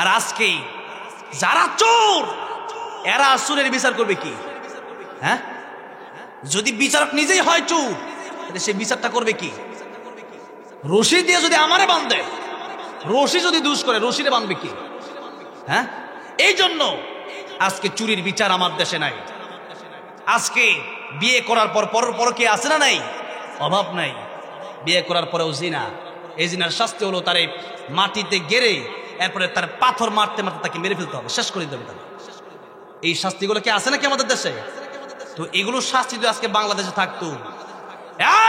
আর আজকে যারা চোর, এরা চোরের বিচার করবে কি? হ্যাঁ, যদি বিচারক নিজেই হয় চোর, সে বিচারটা করবে কি? রশি দিয়ে যদি আমারে বাঁধে, রশি যদি দুষ করে রশিরে বাঁধবে কি? হ্যাঁ, এই জন্য আজকে চুরির বিচার আমার দেশে নাই। আজকে বিয়ে করার পর পর কে আছে না নাই? অভাব নাই। বিয়ে করার পরেও জিনা, এই জিনার শাস্তি হলো তারে মাটিতে গেড়ে এরপরে তার পাথর মারতে মারতে তাকে মেরে ফেলতে হবে, শেষ করে দিতে হবে। এই শাস্তিগুলো কি আছে নাকি আমাদের দেশে? তো এগুলো শাস্তি যদি আজকে বাংলাদেশে থাকতো,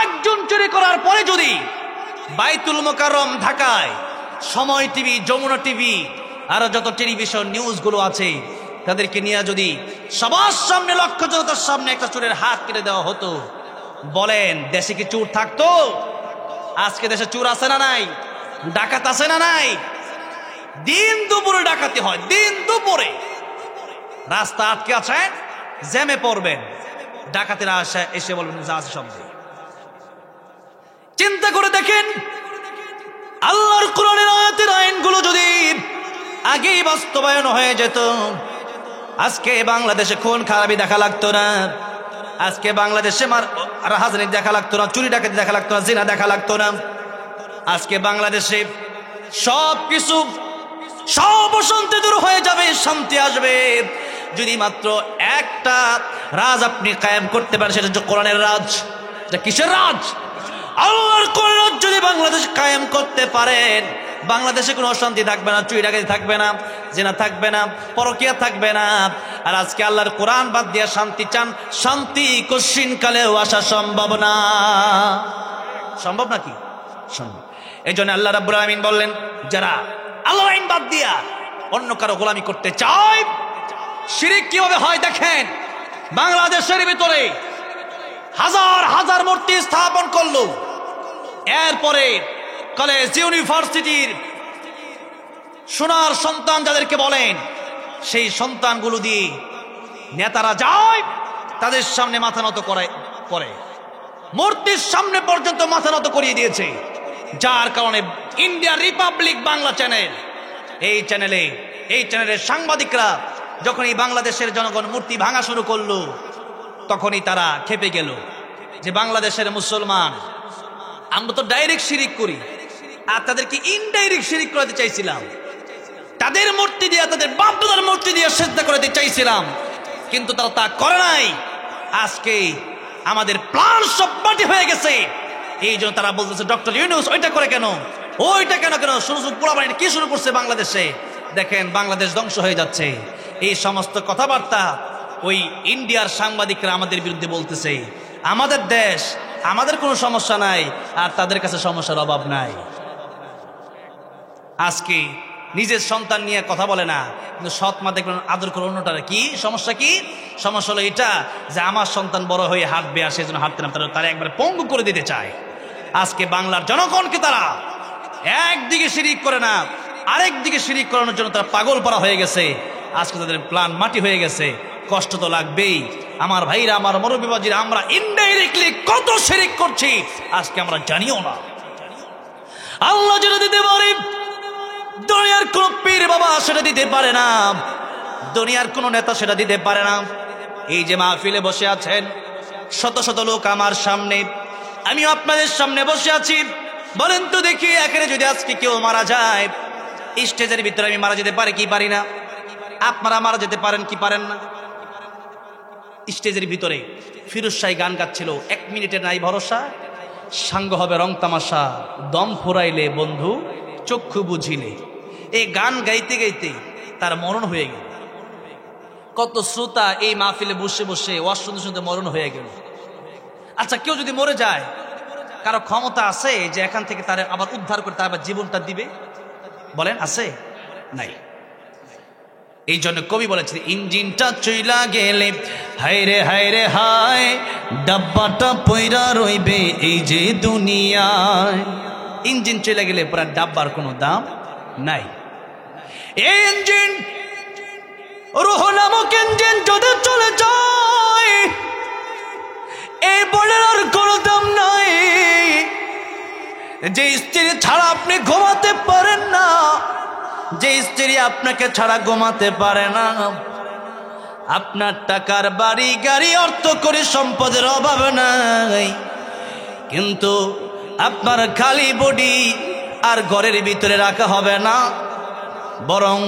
একজন চুরি করার পরে যদি বাইতুল মোকাররম ঢাকায় সময় টিভি, যমুনা টিভি আর যত টেলিভিশন নিউজগুলো আছে, তাদেরকে নিয়ে যদি সবার সামনে, লক্ষ জনতার সামনে একটা চোরের হাত কেটে দেওয়া হতো, বলেন দেশে কি চোর থাকতো? আজকে দেশে চোর আছে না নাই? ডাকাত আছে না নাই? দিন দুপুরে ডাকাতি হয়, দিন দুপুরে রাস্তা আটকে আছে, জ্যামে পড়বেন, ডাকাতেরা এসে বলবেন যা আছে সব। চিন্তা করে দেখেন, আল্লাহর কোরআনের আয়াতের আইনগুলো যদি আগেই বাস্তবায়ন হয়ে যেত, আজকে বাংলাদেশে খুন খারাপি দেখা লাগতো না, আজকে বাংলাদেশে রাহাজানি দেখা লাগতো না, চুরি ডাকাতি দেখা লাগতো না, জিনা দেখা লাগতো না। আজকে বাংলাদেশে সবকিছু, সব অশান্তি দূর হয়ে যাবে, শান্তি আসবে। যদি মাত্র একটা রাজ আপনি কায়েম করতে পারেন, সেটা হচ্ছে কোরআনের রাজ। কিসের রাজ? আল্লাহর কোরআন যদি বাংলাদেশ কায়েম করতে পারেন, বাংলাদেশে কোনো অশান্তি থাকবে না, চুরি ডাকাতি থাকবে না, জিনা থাকবে না, পরকীয়া থাকবে না। আর আজকে আল্লাহর কোরআন বাদ দিয়ে শান্তি চান, শান্তি কশিন কালেও আসা সম্ভব না। সম্ভব নাকি? সম্ভব। এই জন্য আল্লাহ রাব্বুল আলামিন বললেন, যারা আল্লাহর আইন বাদ দিয়া অন্য কারো গোলামি করতে চায়, শিরিক কিভাবে হয় দেখেন। বাংলাদেশের ভিতরে হাজার হাজার মূর্তি স্থাপন করলো, এরপরে কলেজ ইউনিভার্সিটির সোনার সন্তান যাদেরকে বলেন, সেই সন্তানগুলো দিয়ে নেতারা যায় তাদের সামনে মাথা নত করে, মূর্তির সামনে পর্যন্ত মাথা নত করিয়ে দিয়েছে। যার কারণে ইন্ডিয়া রিপাবলিক বাংলা চ্যানেল, এই চ্যানেলের সাংবাদিকরা যখন এই বাংলাদেশের জনগণ মূর্তি ভাঙা শুরু করলো, তখনই তারা খেপে গেল যে বাংলাদেশের মুসলমান, আমরা তো ডাইরেক্ট শিরিক করি, আর তাদেরকে ইনডাইরেক্ট শিরিক করাতে চাইছিলাম, তাদের মূর্তি দিয়ে, তাদের বাপদাদার মূর্তি দিয়ে সিজদা করাতে চাইছিলাম, কিন্তু তারা তা করে নাই। আজকে আমাদের প্ল্যান সব মাটি হয়ে গেছে। এই জন্য তারা বলতেছে ডক্টর ইউনূস ওইটা করে কেন, ওইটা কেন শুরু পোড়াবাড়ি কি শুরু করছে বাংলাদেশে, দেখেন বাংলাদেশ ধ্বংস হয়ে যাচ্ছে। এই সমস্ত কথাবার্তা ওই ইন্ডিয়ার সাংবাদিকরা আমাদের বিরুদ্ধে বলতেছে। আমাদের দেশ, আমাদের কোনো সমস্যা নাই, আর তাদের কাছে সমস্যার অভাব নাই। আজকে নিজের সন্তান নিয়ে কথা বলে না, কিন্তু সৎ মা দেখবেন আদর করে অন্যটার। কি সমস্যা? কি সমস্যা? হলো এটা যে আমার সন্তান বড় হয়ে হাঁটবে, আর সেজন্য হাঁটতে না তারা একবার পঙ্গু করে দিতে চায়। আজকে বাংলার জনগণকে তারা একদিকে শিরিক করে না, আরেক দিকে শিরিক করানোর জন্য তারা পাগল পারা হয়ে গেছে। আজকে তাদের প্ল্যান মাটি হয়ে গেছে। কষ্ট তো লাগবেই আমার ভাইরা, আমার মুরব্বিবাজিরা। আমরা ইনডাইরেক্টলি কত শিরিক করছি আজকে আমরা জানিও না। আল্লাহ যেটা দিতে পারে, দুনিয়ার কোন পীর বাবা সেটা দিতে পারে না। দুনিয়ার কোন নেতা সেটা দিতে পারে না। এই যে মাহফিলে বসে আছেন শত শত লোক আমার সামনে, আমিও আপনাদের সামনে বসে আছি, বলেন তো দেখি এখানে যদি আজকে কেউ মারা যায়, স্টেজের ভিতরে আমি মারা যেতে পারি কি পারি না? আপনারা মারা যেতে পারেন কি পারেন না? স্টেজের ভিতরে ফিরোজ শাহ গান গাচ্ছিল, 1 মিনিটের নাই ভরসা, সাঙ্গ হবে রং তামাশা, দম ফুরাইলে বন্ধু চক্ষু বুঝিলে। এই গান গাইতে গাইতে তার মরণ হয়ে গেল। কত শ্রোতা এই মাহফিলে বসে বসে ওয়াজ শুনতে শুনতে মরণ হয়ে গেল। আচ্ছা, কেউ যদি মরে যায়, কারো ক্ষমতা আছে যে এখান থেকে তার আবার উদ্ধার করে তার আবার জীবনটা দিবে? বলেন আছে? নাই। এই জন্য কবি বলেছেন, ইঞ্জিনটা চইলা গেলে হায় রে হায় রে হায়, ডাব্বাটা পয়রা রইবে এই যে দুনিয়ায়। ইঞ্জিন চলে গেলে পুরা ডাব্বার কোনো দাম নাই। এই ইঞ্জিন, রূহ নামক ইঞ্জিন যদি চলে যায়, এই বলের আর কোনো দাম নাই। যে স্ত্রী ছাড়া আপনি ঘুমাতে পারেন না, যে স্ত্রী আপনাকে ছাড়া ঘুমাতে পারে না, আপনার টাকার বাড়ি গাড়ি অর্থ করে সম্পদের অভাব নাই, কিন্তু আপনার খালি বডি আর ঘরের ভিতরে রাখা হবে না, বরং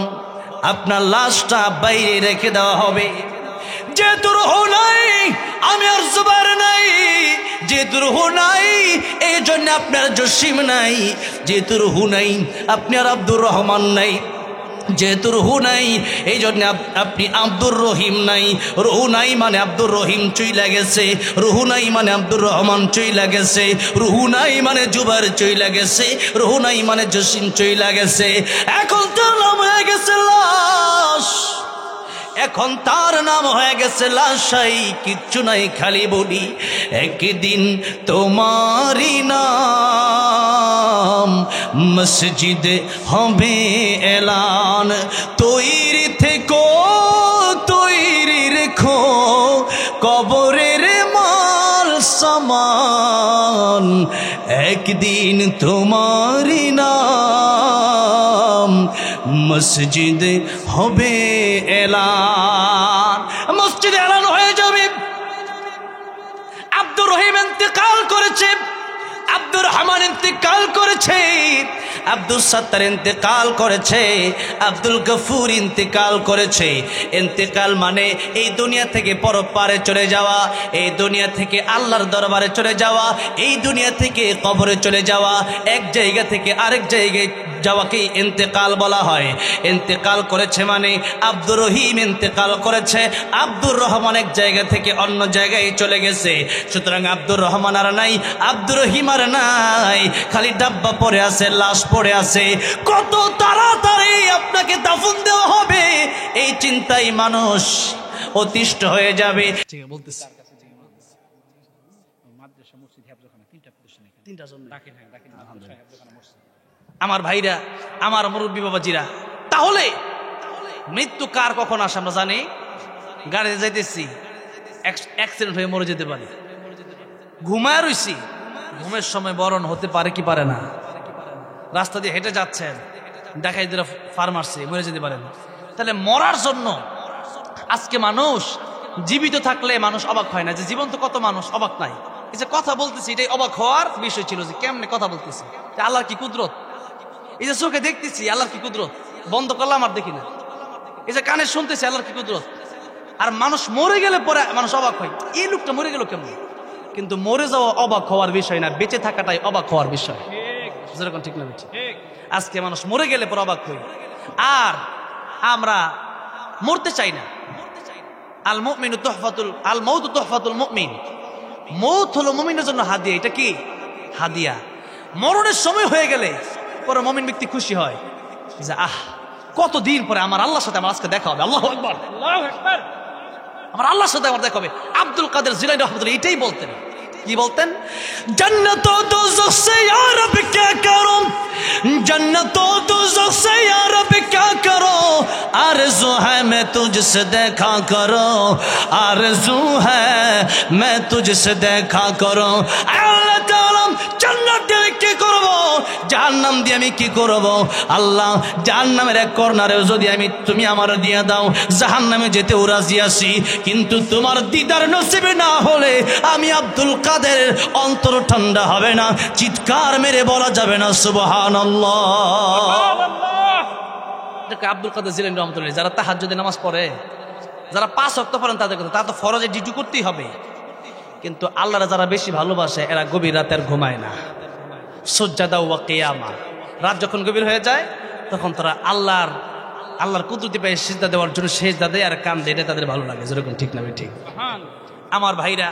আপনার লাশটা বাইরে রেখে দেওয়া হবে। যেহেতু রূহ নাই, আমি আর জুবাইর নাই, যেহেতু রূহ নাই এই জন্য আপনার জসিম নাই, যেহেতু রূহ নাই আপনি আর আব্দুর রহমান নাই, যেহেতু রূহ নাই এই জন্য আপনি আব্দুর রহিম নাই। রূহ নাই মানে আব্দুর রহিম চইলা গেছে, রূহ নাই মানে আব্দুর রহমান চইলা গেছে, রূহ নাই মানে জুবাইর চইলা গেছে, রূহ নাই মানে জসিম চইলা গেছে। এখন তার নাম হয়ে গেছে লাশ, এখন তার নাম হয়ে গেছে লাশাই, কিচ্ছু নাই খালি বডি। একদিন তোমারই নাম মসজিদে হবে এলান, তৈরি থেকো তৈরি রেখো কবরের মাল সামান। একদিন তোমারই নাম মসজিদে হবে এলান। মসজিদে এলান হয়ে যাবে। আব্দুর রহিম ইন্তেকাল করেছে, আব্দুর রহমান ইন্তেকাল করেছে, আব্দুল সত্তার ইন্তেকাল করেছে, আব্দুল গফুর ইন্তেকাল করেছে। ইন্তেকাল মানে এই দুনিয়া থেকে পরপারে চলে যাওয়া, এই দুনিয়া থেকে আল্লাহর দরবারে চলে যাওয়া, এই দুনিয়া থেকে কবরে চলে যাওয়া, এক জায়গা থেকে আরেক জায়গায় যাওয়াকে ইন্তেকাল বলা হয়। ইন্তেকাল করেছে মানে আব্দুর রহিম ইন্তেকাল করেছে, আব্দুর রহমান এক জায়গা থেকে অন্য জায়গায় চলে গেছে। সুতরাং আব্দুর রহমান আর নাই, আব্দুর রহিম আর নাই, খালি ডাব্বা পড়ে আছে, লাশ পড়ে আছে। কত তাড়াতাড়ি আপনাকে দাফন দেওয়া হবে এই চিন্তায় মানুষ অতিষ্ঠ হয়ে যাবে। বলতেছি আমার ভাইরা, আমার মুরব্বী বাবাজিরা, তাহলে মৃত্যু কার কখন আসে আমরা জানি? গাড়িতে যাইতেছি, অ্যাক্সিডেন্ট হয়ে মরে যেতে পারে। ঘুমায় রইছি, ঘুমের সময় মরণ হতে পারে কি পারে না? রাস্তা দিয়ে হেঁটে যাচ্ছেন, দেখাই দিলে ফার্মাসি, মরে যেতে পারেন। তাহলে মরার জন্য আজকে মানুষ জীবিত থাকলে মানুষ অবাক হয় না, যে জীবন্ত কত মানুষ অবাক নাই। এই যে কথা বলতেছি, এটাই অবাক হওয়ার বিষয় ছিল, যে কেমনে কথা বলতেছি, আল্লাহর কি কুদরত। এই যে চোখে দেখতেছি, আল্লাহর কি কুদরত, বন্ধ করলাম আর দেখি না। এই যে কানে শুনতেছি, আল্লাহর কি কুদরত। আর মানুষ মরে গেলে পরে মানুষ অবাক হয়, এই লোকটা মরে গেল কেমন। কিন্তু মরে যাওয়া অবাক হওয়ার বিষয় না, বেঁচে থাকাটাই অবাক হওয়ার বিষয়। যেরকম ঠিক না বেঠিক? আজকে মানুষ মরে গেলে পরে অবাক হই, আর আমরা মরতে চাই না। আল মুমিনু তুহফাতুল, আল মাউতু তুহফাতুল মুমিন, মৌত হলো মুমিনের জন্য হাদিয়া। এটা কি হাদিয়া? মরণের সময় হয়ে গেলে পরে মুমিন ব্যক্তি খুশি হয় যে আহ, কতদিন পরে আমার আল্লাহর সাথে আমার আজকে দেখা হবে। আল্লাহু আকবার, আল্লাহু আকবার, আমার আল্লাহর সাথে আমার দেখা হবে। আব্দুল কাদের জিলানী রাহমাতুল্লাহ এটাই বলতেন। কি বলতেন? जन्नत व दोज़ख से या रब क्या करो, जन्नत व दोज़ख से या रब क्या करो, आरज़ू है मैं तुझसे देखा करो, आरज़ू है मैं तुझसे देखा करो। আল্লাহ তাআলা জান্নাত কি করব, জাহান্নাম দিয়ে আমি কি করব? আল্লাহ, জাহান্নামের এক কর্নারেও যদি তুমি আমার দিয়ে দাও, জাহান্নামে যেতেও রাজি আছি, কিন্তু তোমার দিদার নসিবে না হলে আমি আব্দুল কাদের অন্তর ঠান্ডা হবে না, চিৎকার মেরে বলা যাবে না সুবহানাল্লাহ। আব্দুল কাদের জিলানী রহমাতুল্লাহ, যারা তাহাজ্জুদের নামাজ পড়ে, যারা 5 ওয়াক্ত পড়েন, তাদের কথা তারা তো ফরজে ডিউটি করতেই হবে, কিন্তু আল্লাহরা যারা বেশি ভালোবাসে এরা গভীর রাতে আর ঘুমায় না। সুজদা ওয়া কিয়ামা, রাত যখন গভীর হয়ে যায় তখন তারা আল্লাহর কুদরতি পায়ে সিজদা দেওয়ার জন্য সিজদা দেয় আর কান্দে, এটা তাদের ভালো লাগে। যেরকম ঠিক না ঠিক? আমার ভাইরা,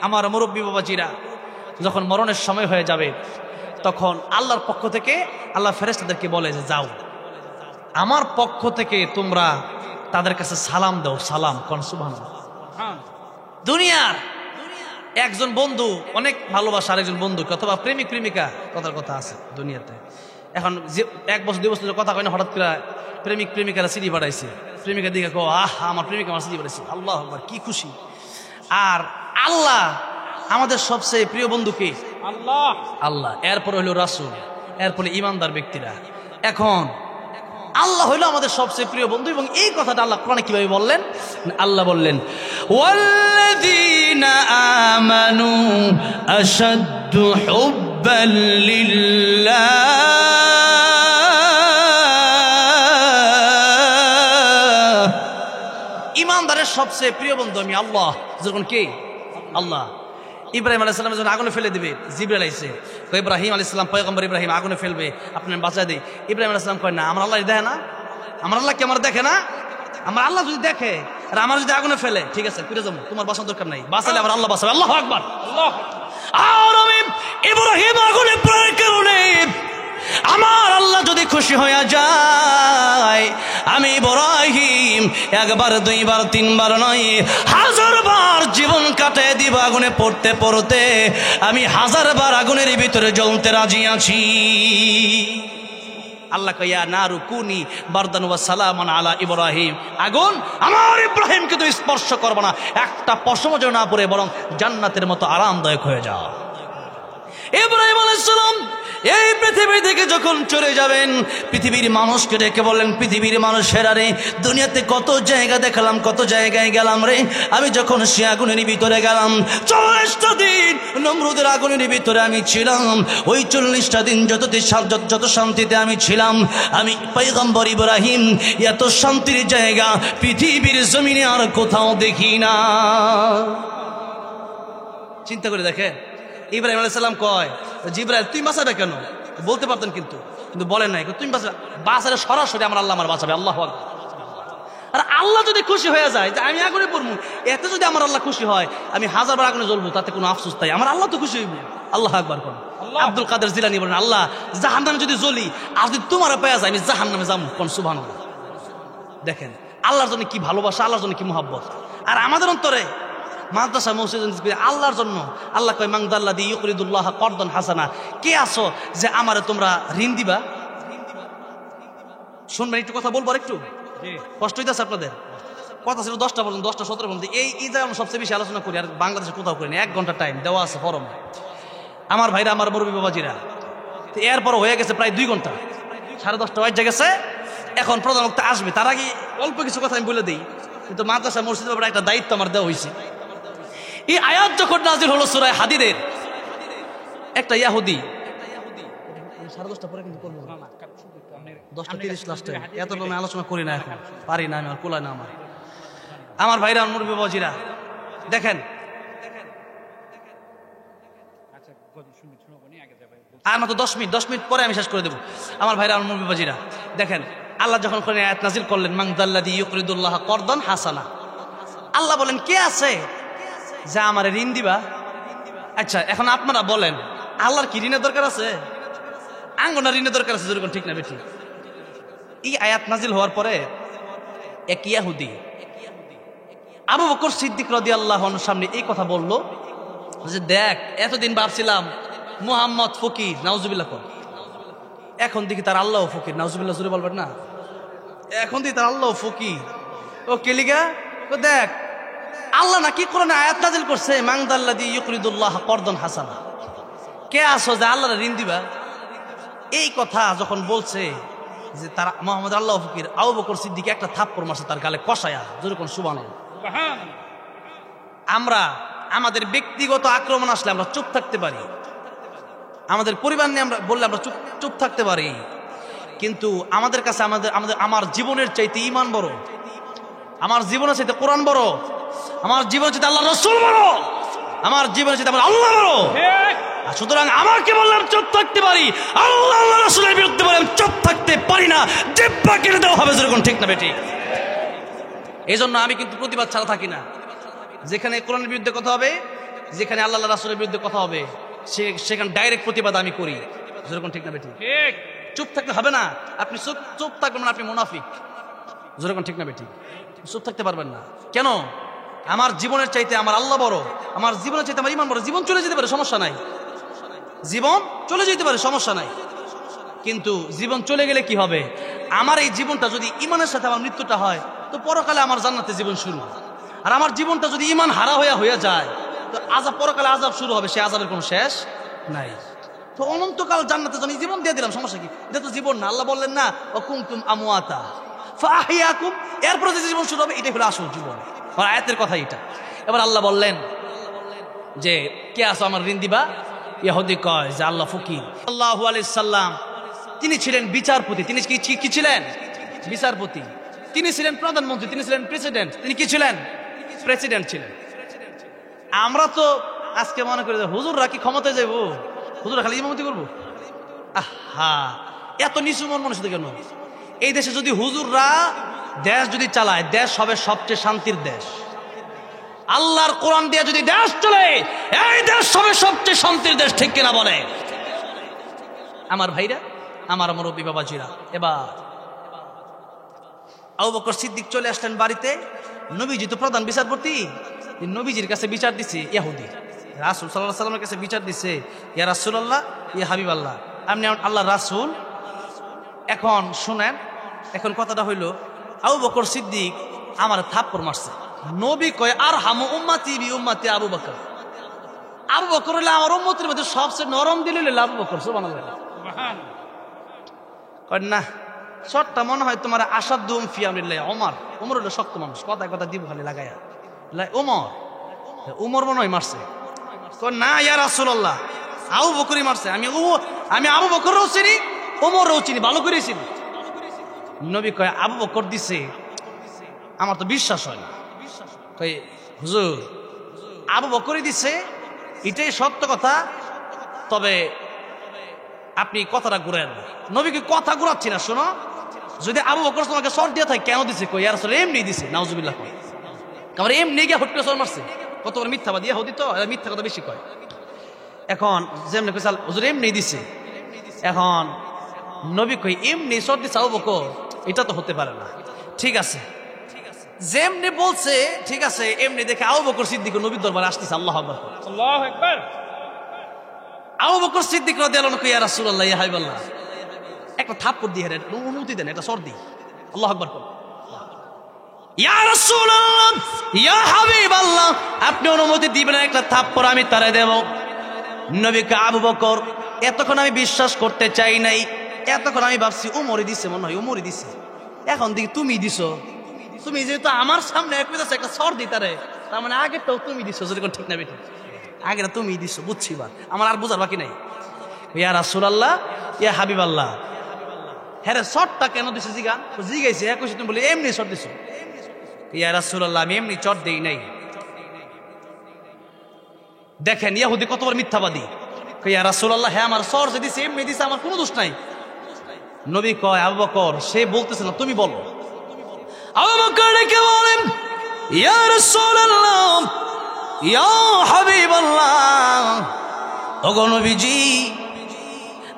আমার মুরব্বী বাবাজিরা, যখন মরণের সময় হয়ে যাবে তখন আল্লাহর পক্ষ থেকে আল্লাহ ফেরেশতাদেরকে বলে যে যাও, আমার পক্ষ থেকে তোমরা তাদের কাছে সালাম দাও। সালাম কোন? সুবহানাল্লাহ। দুনিয়ার একজন বন্ধু অনেক ভালোবাসা আরেকজন বন্ধুকে, অথবা প্রেমিক প্রেমিকা, কথার কথা আছে দুনিয়াতে। এখন যে 1 বছর 2 বছর কথা কয় না, হঠাৎ করে প্রেমিক প্রেমিকারা চিঠি পাঠাইছে, প্রেমিকার দিকে কো আহা আমার প্রেমিকা আমার চিঠি পাঠাইছে, আল্লাহু আকবার, কি খুশি। আর আল্লাহ আমাদের সবচেয়ে প্রিয় বন্ধু কে? আল্লাহ। আল্লাহ, এরপর হলো রাসূল, এরপরে ইমানদার ব্যক্তিরা। এখন আল্লাহ হইল আমাদের সবচেয়ে প্রিয় বন্ধু, এবং এই কথাটা আল্লাহ কোরআনে কিভাবে বললেন? আল্লাহ বললেন ওয়াল্লাযীনা আমানু আশাদ্দু হুব্বান লিল্লাহ। ইমানদারের সবচেয়ে প্রিয় বন্ধু আমি আল্লাহ। যখন কে? আল্লাহ। ইব্রাহিম আলাইহিস সালাম যখন আগুনে ফেলে দিবে, জিবরাইল আইছে, কয় ইব্রাহিম আলাইহিস সালাম, পয়গম্বর ইব্রাহিম আগুনে ফেলবে, আপনি বাঁচা দেই। ইব্রাহিম আলাইহিস সালাম কয় না, আমার আল্লাহ দেখে না, আমার আল্লাহ কি আমার দেখে না? আমার আল্লাহ যদি দেখে আর আমার যদি আগুনে ফেলে, ঠিক আছে ফিরে যাবো, তোমার বাঁচার দরকার নাই, বাঁচালে আমার আল্লাহ বাঁচাবে। আল্লাহু আকবার। আর আমি ইব্রাহিম আগুনে পড়ার কারণে আমার আল্লাহ যদি খুশি হয়ে যায়, আমি ইব্রাহিম 1 বার 2 বার 3 বার নয়, 1000 বার জীবন কাটিয়ে দিব আগুনে পড়তে পড়তে, আমি 1000 বার আগুনের ভিতরে জ্বলতে রাজি আছি। আল্লাহ কয়া নারু কুনি বারদান ওয়া সালামান আলা ইব্রাহিম, আগুন আমার ইব্রাহিমকে তো স্পর্শ করবে না, একটা পশম যেন না পড়ে, বরং জান্নাতের মতো আরামদায়ক হয়ে যাও। ইব্রাহিম আলাইহিস সালাম এই পৃথিবী থেকে যখন চলে যাবেন, পৃথিবীর মানুষকে ডেকে বললেন, পৃথিবীর মানুষেরা রে, দুনিয়াতে কত জায়গা দেখলাম, কত জায়গায় গেলাম রে, আমি যখন সে আগুনের ভিতরে গেলাম, 40টা দিন নমরুদের আগুনের ভিতরে আমি ছিলাম, ওই 40টা দিন যত শান্তিতে আমি ছিলাম, আমি পয়গম্বর ইব্রাহিম এত শান্তির জায়গা পৃথিবীর জমিনে আর কোথাও দেখি না। চিন্তা করে দেখেন, ইব্রাহিম আলাইহিস সালাম কয় জিবরাইল তুই বাঁচাবে কেন? বলতে পারতেন, কিন্তু বলেন নাই, তুমি বাঁচালে সরাসরি আমার আল্লাহ আমার বাঁচাবে। আল্লাহু আকবার। আর আল্লাহ যদি খুশি হয়ে যায় যে আমি আগুনে পড়বো, এতে যদি আমার আল্লাহ খুশি হয় আমি 1000 বার আগুনে জ্বলবো, তাতে কোনো আফসোস তাই, আমার আল্লাহ তো খুশি হইব। আল্লাহু আকবার কোন? আব্দুল কাদের জিলানী বলেন, আল্লাহ জাহান্নামে যদি জ্বলি আর যদি তোমার পেয়ে যায় আমি জাহান্নামে যাবো, কোন? সুবহানাল্লাহ। দেখেন আল্লাহর জন্য কি ভালোবাসা, আল্লাহর জন্য কি মুহাব্বত। আর আমাদের অন্তরে মাদ্রাসা মসজিদ আল্লাহর জন্য, আল্লাহ কয় মাংদাল্লাযী ইউকরিদুল্লাহ করদান হাসানা, কে আছো যে আমারে তোমরা ঋণ দিবা? শুনবেন, একটু কথা বলবো, একটু কষ্ট হইতেছে আপনাদের? কথা ছিল 10টা পর্যন্ত, 10টা 17 পর্যন্ত, এই জায়গায় আমরা সবচেয়ে বেশি আলোচনা করি, আর বাংলাদেশে কোথাও করি না। 1 ঘন্টা টাইম দেওয়া আছে ফরম। আমার ভাইরা, আমার মুরব্বী বাবাজিরা, এরপর হয়ে গেছে প্রায় 2 ঘন্টা, 10:30 বাজে গেছে। এখন প্রধান বক্তা আসবে, তার আগে অল্প কিছু কথা আমি বলে দিই। কিন্তু মাদ্রাসা মসজিদের ব্যাপারে একটা দায়িত্ব আমার দেওয়া হয়েছে। এই আয়াত যখন নাজিল হলো সূরা হাদীদের, একটা ইয়াহুদি 10:30 পরে কিন্তু করবো না, 10:30 লাস্টে, এত আমি আলোচনা করি না, এখন পারি না, আমি আর কোলায় না আমার ভাইরা, আমার মুরব্বী বাবাজিরা, দেখেন আর মাত্র 10 মিনিট পরে আমি শেষ করে দেবো। আমার ভাইরা, আমার মুরব্বী বাবাজিরা, দেখেন আল্লাহ যখন আয়াত নাজিল করলেন মাংদাল্লাযী ইউকরিদুল্লাহ করদান হাসানা, আল্লাহ বলেন কে আছে যা আমার ঋণ দিবা? আচ্ছা এখন আপনারা বলেন, আল্লাহর কি ঋণের দরকার আছে? আঙ্গনা ঋণের দরকার আছে, যেরকম ঠিক না বেঠিক? এই আয়াত নাজিল হওয়ার পরে এক ইয়াহুদি আবু বকর সিদ্দিক রাদিয়াল্লাহু আনহুর সামনে এই কথা বলল যে দেখ, এতদিন ভাবছিলাম মুহাম্মদ ফকির, নাউজুবিল্লাহ কর, এখন দেখি তার আল্লাহ ফকির। নাউজুবিল্লাহ জোরে বলবেন না? এখন দেখি তার আল্লাহ ফকির। ও কেলিগা, ও দেখ আল্লাহ নাকি কোরআনে আয়াত নাজিল করছে মাংদাল্লাযী ইউকরিদুল্লাহ করদান হাসানা, কে আসো যে আল্লাহর ঋণ দিবা? এই কথা যখন বলছে যে তারা মোহাম্মদ আল্লাহ ফকির আবু বকর সিদ্দিক একটা থাপ্পড় মারছে তার গালে কষায়া, যেরকম সুবহানাল্লাহ। আমরা আমাদের ব্যক্তিগত আক্রমণ আসলে আমরা চুপ থাকতে পারি, আমাদের পরিবার নিয়ে আমরা বললে আমরা চুপ থাকতে পারি, কিন্তু আমাদের কাছে আমার জীবনের চাইতে ঈমান বড়, আমার জীবনের চাইতে কোরআন বড়, আমার জীবনের চাইতে আল্লাহ রাসূল বড়, আমার জীবনের চাইতে আমার আল্লাহ বড়। সুতরাং আমাকে বললাম চুপ থাকতে পারি, আল্লাহ রাসূলের বিরুদ্ধে বললাম চুপ থাকতে পারি না, জিহ্বা কেটে দেওয়া হবে, যেরকম ঠিক না বেঠিক। এই জন্য আমি কিন্তু প্রতিবাদ ছাড়া থাকি না। যেখানে কোরআনের বিরুদ্ধে কথা হবে, যেখানে আল্লাহ রাসূলের বিরুদ্ধে কথা হবে, সেখানে ডাইরেক্ট প্রতিবাদ আমি করি, যেরকম ঠিক না বেঠিক। চুপ থাকতে হবে না, আপনি চুপ থাকবেন না, আপনি মুনাফিক, যেরকম ঠিক না বেঠিক। চুপ থাকতে পারবেন না কেন? আমার জীবনের চাইতে আমার আল্লাহ বড়, আমার জীবনের চাইতে আমার ঈমান বড়। জীবন চলে যেতে পারে, সমস্যা নাই, জীবন চলে যেতে পারে, সমস্যা নাই, কিন্তু জীবন চলে গেলে কি হবে? আমার এই জীবনটা যদি ঈমানের সাথে আমার মৃত্যুটা হয়, তো পরকালে আমার জান্নাতে জীবন শুরু। আর আমার জীবনটা যদি ঈমান হারা হয়ে যায়, তো আযাব, পরকালে আযাব শুরু হবে, সে আযাবের কোনো শেষ নাই। তো অনন্তকাল জান্নাতে যখন জীবন দিয়ে দিলাম, সমস্যা কি? এটা তো জীবন না। আল্লাহ বললেন না ওয়াকুনতুম আমওয়াতা ফাআহইয়াকুম, এরপর যে জীবন শুরু হবে, এটাই হলো আসল জীবন। আর আয়াতের কথা এটা। এবার আল্লাহ বললেন যে কে আছো আমার ঋণ দিবা? ইহুদি কয় যে আল্লাহ ফকির। সাল্লাল্লাহু আলাইহি সাল্লাম তিনি ছিলেন বিচারপতি। তিনি কি ছিলেন? বিচারপতি। তিনি ছিলেন প্রধানমন্ত্রী, তিনি ছিলেন প্রেসিডেন্ট। তিনি কি ছিলেন? প্রেসিডেন্ট ছিলেন। আমরা তো আজকে মনে করি যে হুজুররা কি ক্ষমতায় যাইব, হুজুররা খালি ইমামতি করবো। আহা, এত নিচু মন মানুষ কেন? এই দেশে যদি হুজুররা দেশ যদি চালায়, দেশ হবে সবচেয়ে শান্তির দেশ। আল্লাহর কোরআন দিয়ে যদি দেশ চলে, এই দেশ হবে সবচেয়ে শান্তির দেশ, ঠিক কিনা বলে? আমার ভাইরা, আমার মুরব্বী বাবাজিরা, এবার আবু বকর সিদ্দিক চলে আসলেন বাড়িতে। নবীজি তো প্রধান বিচারপতি, নবীজির কাছে বিচার দিছে ইহুদি। রাসূল সাল্লাল্লাহু আলাইহি ওয়াসাল্লামের কাছে বিচার দিছে, ইয়া রাসূলুল্লাহ, ইয়া হাবিবাল্লাহ, আপনি আল্লাহর রাসূল। এখন শুনেন, এখন কথাটা হইল আবু বকর সিদ্দিক আমার থাপ্পড় মারছে। নবী কয় আর হামু উম্মতি বি উম্মতি আবু বকর। আবু বকর হলো আমার উম্মতের মধ্যে সবচেয়ে নরম দিল হলো আবু বকর। সুবহানাল্লাহ। কয় না, শর্টটা মনে হয় তোমার আসাদুম ফি আমরিল্লাহ ওমর। ওমর হলো শক্ত মানুষ, কথায় কথা দিব খালি লাগায়া। ওমর মনে হয় মারছে। কয় না ইয়া রাসূলুল্লাহ, আবু বকরই মারছে। আমি আবু বকরও চিনি, ওমরও চিনি, ভালো করে চিনি। নবী কয় আবু বকর দিছে, আমার তো বিশ্বাস হয় না। কয় হুজুর, আবু বকরই দিছে, এটাই সত্য কথা, তবে আপনি কথাটা ঘুরেন। নবীকে কথা ঘুরাচ্ছি না, শোনো, যদি আবু বকর তোমাকে সর দিয়ে থাকে কেন দিছে? কই ইয়া রাসূল এমনি দিছে। নাউজুবিল্লাহ। কয় আমার এমনি গিয়ে হুট করে সর মারছে। কত বড় মিথ্যাবাদী ইহুদি, তো মিথ্যা কথা বেশি কয়। এখন যেমনি কইসাল হুজুর এমনি দিছে, এখন নবী কই এমনি সর দিছে আবু বকর, এটা তো হতে পারে না। ঠিক আছে, যেমনি বলছে ঠিক আছে, এমনি দেখে আবু বকর সিদ্দিক নবীর দরবারে আসতেছে। আল্লাহু আকবার, আল্লাহু আকবার। আবু বকর সিদ্দিক রাদিয়াল্লাহু আনহু, ইয়া রাসূলুল্লাহ, ইয়া হাবিবাল্লাহ, একটা থাপ্পড় দিয়ে অনুমতি দেন, একটা সর দিই। আল্লাহু আকবার। ইয়া রাসূলুল্লাহ, ইয়া হাবিবাল্লাহ, আপনি অনুমতি দিবেন একটা থাপ্পড় আমি তারে দেব? নবীকে আবু বকর, এতক্ষণ আমি বিশ্বাস করতে চাই নাই, এতক্ষণ আমি ভাবছি উমরই দিছে, মনে হয় উমরই দিছে। এখন দেখি তুমি দিছো। তুমি যেহেতু আমার সামনে একটা সর দিই তারে, তার মানে আগে তো তুমি দিছো, যেরকম ঠিক না বেটি? আগে তুমি দিছো, বুঝছি। বা আমার আর বোঝার বাকি নাই। ইয়া রাসূলুল্লাহ, ইয়া হাবিবাল্লাহ, হ্যাঁ রে সরটা কেন দিছে? জিগাইছে, হ্যাঁ কইছে, তুমি বলে এমনি সর দিছো। ইয়া রাসূলুল্লাহ, আমি এমনি চট দেই নাই। দেখেন ইহুদি কত বড় মিথ্যাবাদী। ইয়া রাসূলুল্লাহ, হ্যাঁ আমার সর যে দিছে এমনি দিছে, আমার কোনো দোষ নাই। নবী কয় আবু বকর, সে বলতেছে না, তুমি বলো। আবু বকর ডেকে বলেন, ইয়া রাসূলুল্লাহ, ইয়া হাবিবাল্লাহ, ওগো নবীজি,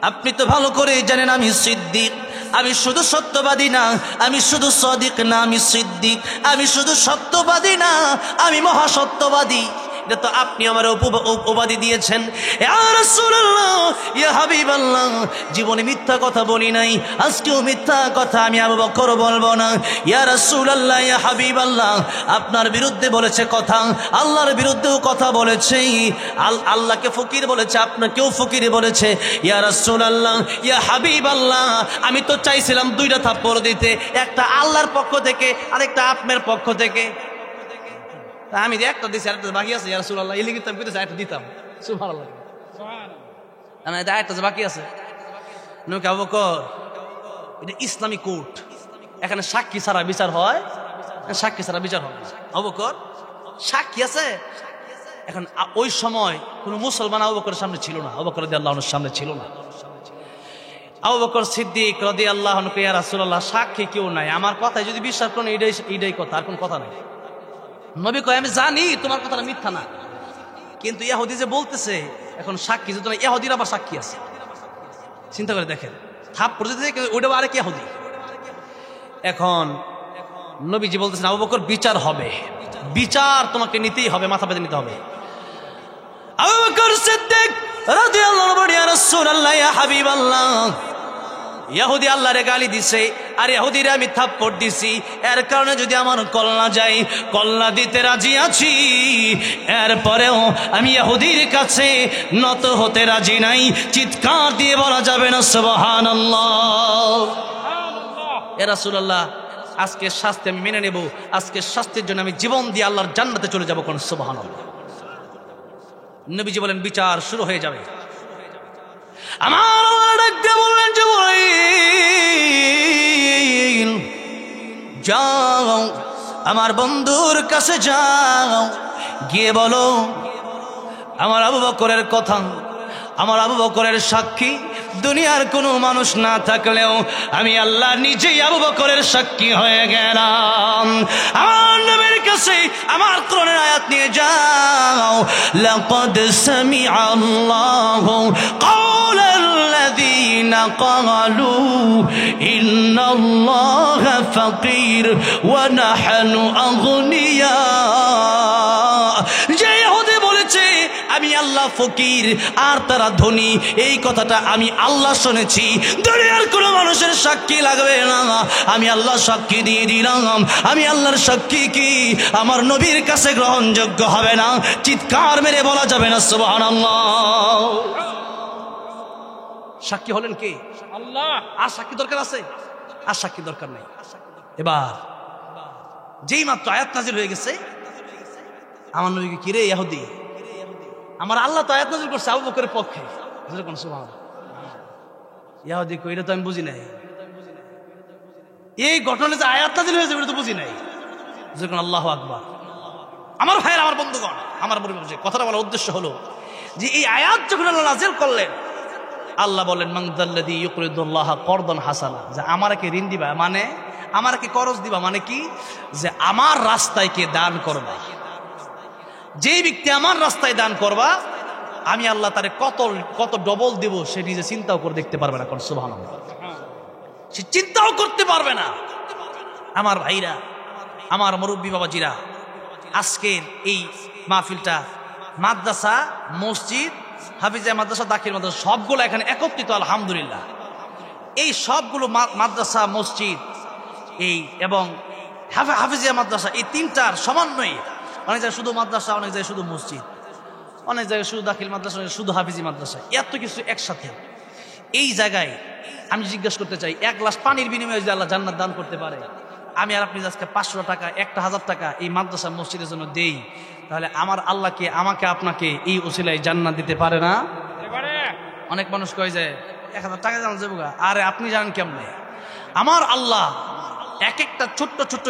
আপনি তো ভালো করে জানেন আমি সিদ্দিক। আমি শুধু সত্যবাদী না, আমি শুধু সাদিক না, আমি সিদ্দিক। আমি শুধু সত্যবাদী না, আমি মহাসত্যবাদী। এটা তো আপনি আমার উপাধি দিয়েছেন। ইয়া রাসূলুল্লাহ, ইয়া হাবিবাল্লাহ, জীবনে মিথ্যা কথা বলি নাই, আজকেও মিথ্যা কথা আমি আবু বকর বলবো না। ইয়া রাসূলুল্লাহ, ইয়া হাবিবাল্লাহ, আপনার বিরুদ্ধে বলেছে কথা, আল্লাহর বিরুদ্ধেও কথা বলেছে, আল্লাহকে ফকির বলেছে, আপনাকেও ফকির বলেছে। ইয়া রাসূলুল্লাহ, ইয়া হাবিবাল্লাহ, আমি তো চাইছিলাম দুইটা থাপ্পড় দিতে, একটা আল্লাহর পক্ষ থেকে আর একটা আপনার পক্ষ থেকে। আমি যে একটা দিছি, আরেকটা বাকি আছে। ইয়া রাসূলুল্লাহ, এই লিখিত আমি কইতেছি একটা দিতাম। সুবহানাল্লাহ, সুবহানাল্লাহ, এটা একটা বাকি আছে। নবী আবু বকর, এটা ইসলামী কোর্ট, এখানে সাক্ষী ছাড়া বিচার হয়, সাক্ষী ছাড়া বিচার হয় না। আবু বকর সাক্ষী আছে। এখন ওই সময় কোন মুসলমান আবু বকরের সামনে ছিল না, আবু বকর রাদিয়াল্লাহু আনহুর সামনে ছিল না। আবু বকর সিদ্দিক রাদিয়াল্লাহু আনহু, ইয়া রাসূলুল্লাহ, সাক্ষী কেউ নাই, আমার কথায় যদি বিশ্বাস করেন এইটাই কথা, আর কোন কথা নাই। নবী কয়, আমি জানি তোমার কথাটা মিথ্যা না, কিন্তু ইহুদি যে বলতেছে, এখন সাক্ষী যদি না, ইহুদির আবার সাক্ষী আছে। চিন্তা করে দেখেন, থাপ্পড় যদি ওইটা আরেক ইহুদি। এখন নবীজি বলতেছেন, আবু বকর বিচার হবে, বিচার তোমাকে নিতেই হবে, মাথা পেতে নিতে হবে। আবু বকর সিদ্দিক রাদিয়াল্লাহু আনহু, ইয়া রাসূলুল্লাহ, ইয়া হাবিবাল্লাহ, ইহুদি আল্লাহরে গালি দিছে, আর ইহুদিরে আমি থাপ্পড় দিছি, এর কারণে যদি আমার কল্লা যায়, কল্লা দিতে রাজি আছি, এরপরেও আমি ইহুদির কাছে নত হতে রাজি নাই। চিৎকার দিয়ে বলা যাবে না সুবহানাল্লাহ। ইয়া রাসূলুল্লাহ, আজকের শাস্তি আমি মেনে নেব, আজকের শাস্তির জন্য আমি জীবন দিয়ে আল্লাহর জান্নাতে চলে যাব। কোন সুবহানাল্লাহ। নবীজি বলেন, বিচার শুরু হয়ে যাবে। আমার আল্লাহ ডাক দিয়ে বললেন, জিবরাইল যাও, আমার বন্ধুর কাছে যাও, গিয়ে বলো আমার আবু বকরের কথা, আমার আবু বকরের সাক্ষী দুনিয়ার কোনো মানুষ না থাকলেও আমি আল্লাহ নিজেই আবু বকরের সাক্ষী হয়ে গেলাম। আমার নবীর কাছে আমার কোরআনের আয়াত নিয়ে যাও, লাকাদ সামিআ আল্লাহু কাওলাল্লাযীনা ক্বালু ইন্নাল্লাহা ফাকীর ওয়া নাহনু আগনিয়া। যে ইহুদি বলেছে আমি আল্লাহ ফকির আর তারা ধনী, এই কথাটা আমি আল্লাহ শুনেছি, দুনিয়ার কোনো মানুষের সাক্ষী লাগবে না, আমি আল্লাহ সাক্ষী দিয়ে দিলাম। আমি আল্লাহর সাক্ষী কি আমার নবীর কাছে গ্রহণযোগ্য হবে না? চিৎকার মেরে বলা যাবে না সুবহানাল্লাহ। সাক্ষী হলেন কে? আল্লাহ। আর সাক্ষী দরকার আছে? আর সাক্ষী দরকার নেই। এবার যেই মাত্র আয়াত নাজিল হয়ে গেছে, আমার নবীকে, কিরে ইহুদি, আমার আল্লাহ তো আয়াত নাজিল করছে আবু বকরের পক্ষে। সুবহানাল্লাহ। ইহুদি কই, এটা তো আমি বুঝি নাই, এই ঘটনা যে আয়াত নাজিল হয়েছে এটা তো বুঝি নাই। যখন আল্লাহু আকবার। আমার ভাইয়ের, আমার বন্ধুগণ, আমার পরিবার, কথাটা বলার উদ্দেশ্য হলো যে এই আয়াত যখন আল্লাহ নাজিল করলেন, আল্লাহ বলেন, মান যাল্লাযী ইউকরিদুল্লাহ করদান হাসানা, যে আমারকে ঋণ দিবা, মানে আমারকে করজ দিবা, মানে কি, যে আমার রাস্তায় কে দান করবা, যেই ব্যক্তি আমার রাস্তায় দান করবা, আমি আল্লাহ তারে কত ডবল দেব সে নিজে চিন্তাও করে দেখতে পারবে না। সুবহানাল্লাহ। সে চিন্তাও করতে পারবে না। আমার ভাইরা, আমার মুরব্বী বাবাজিরা, আজকের এই মাহফিলটা মাদ্রাসা, মসজিদ, হাফিজিয়া মাদ্রাসা, দাখিল মাদ্রাসা সবগুলো এখানে একত্রিত, আলহামদুলিল্লাহ। এই সবগুলো মাদ্রাসা, মসজিদ, এই এবং হাফিজিয়া মাদ্রাসা, এই তিনটার সমন্বয়ে, অনেক জায়গায় শুধু মাদ্রাসা, অনেক জায়গায় শুধু মসজিদ, অনেক জায়গায় শুধু দাখিল মাদ্রাসা, শুধু হাফিজি মাদ্রাসা, এত কিছু একসাথে। এই জায়গায় আমি জিজ্ঞাসা করতে চাই, এক গ্লাস পানির বিনিময়ে যদি আল্লাহ জান্নাত দান করতে পারে, আমি আর আপনি আজকে 500 টাকা, 1000 টাকা এই মাদ্রাসা মসজিদের জন্য দেই, তাহলে আমার আল্লাহকে, আমাকে, আপনাকে এই ওসিলায় জান্নাত দিতে পারে না? অনেক মানুষ কয় যে 1000 টাকা জানা যাবো, আরে আপনি জানেন কেমনে? আমার আল্লাহ এক একটা ছোট্ট ছোট্ট